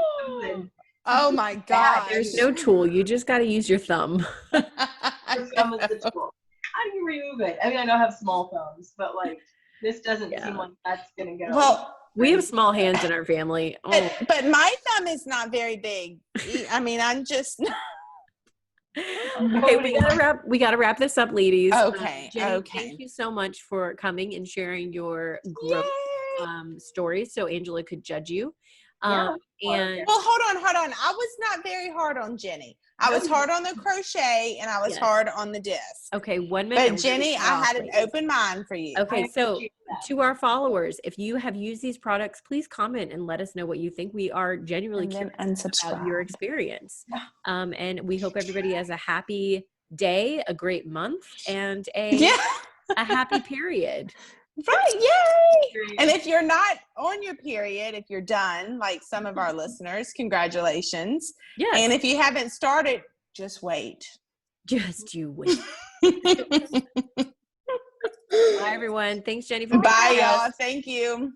S3: and.
S2: Oh my God!
S1: There's no tool. You just got to use your thumb.
S3: Your thumb is the tool. How do you remove it? I mean, I know I have small thumbs, but like this doesn't seem like that's gonna go.
S2: Well,
S1: we have small hands in our family. Oh.
S2: But my thumb is not very big. I mean, I'm just.
S1: Okay, we gotta wrap this up, ladies.
S2: Okay.
S1: Jenny,
S2: okay.
S1: Thank you so much for coming and sharing your growth stories, so Angela could judge you. And
S2: well, hold on. I was not very hard on Jenny. I was hard on the crochet and I was hard on the disc.
S1: Okay, 1 minute.
S2: But Jenny, I had an open mind for you.
S1: Okay, so to our followers, if you have used these products, please comment and let us know what you think. We are genuinely curious about your experience. And we hope everybody has a happy day, a great month, and a happy period.
S2: Right, yay! And if you're not on your period, if you're done, like some of our listeners, congratulations.
S1: Yeah.
S2: And if you haven't started, just wait.
S1: Just you wait. Bye, everyone. Thanks, Jenny.
S2: Bye, y'all. Thank you.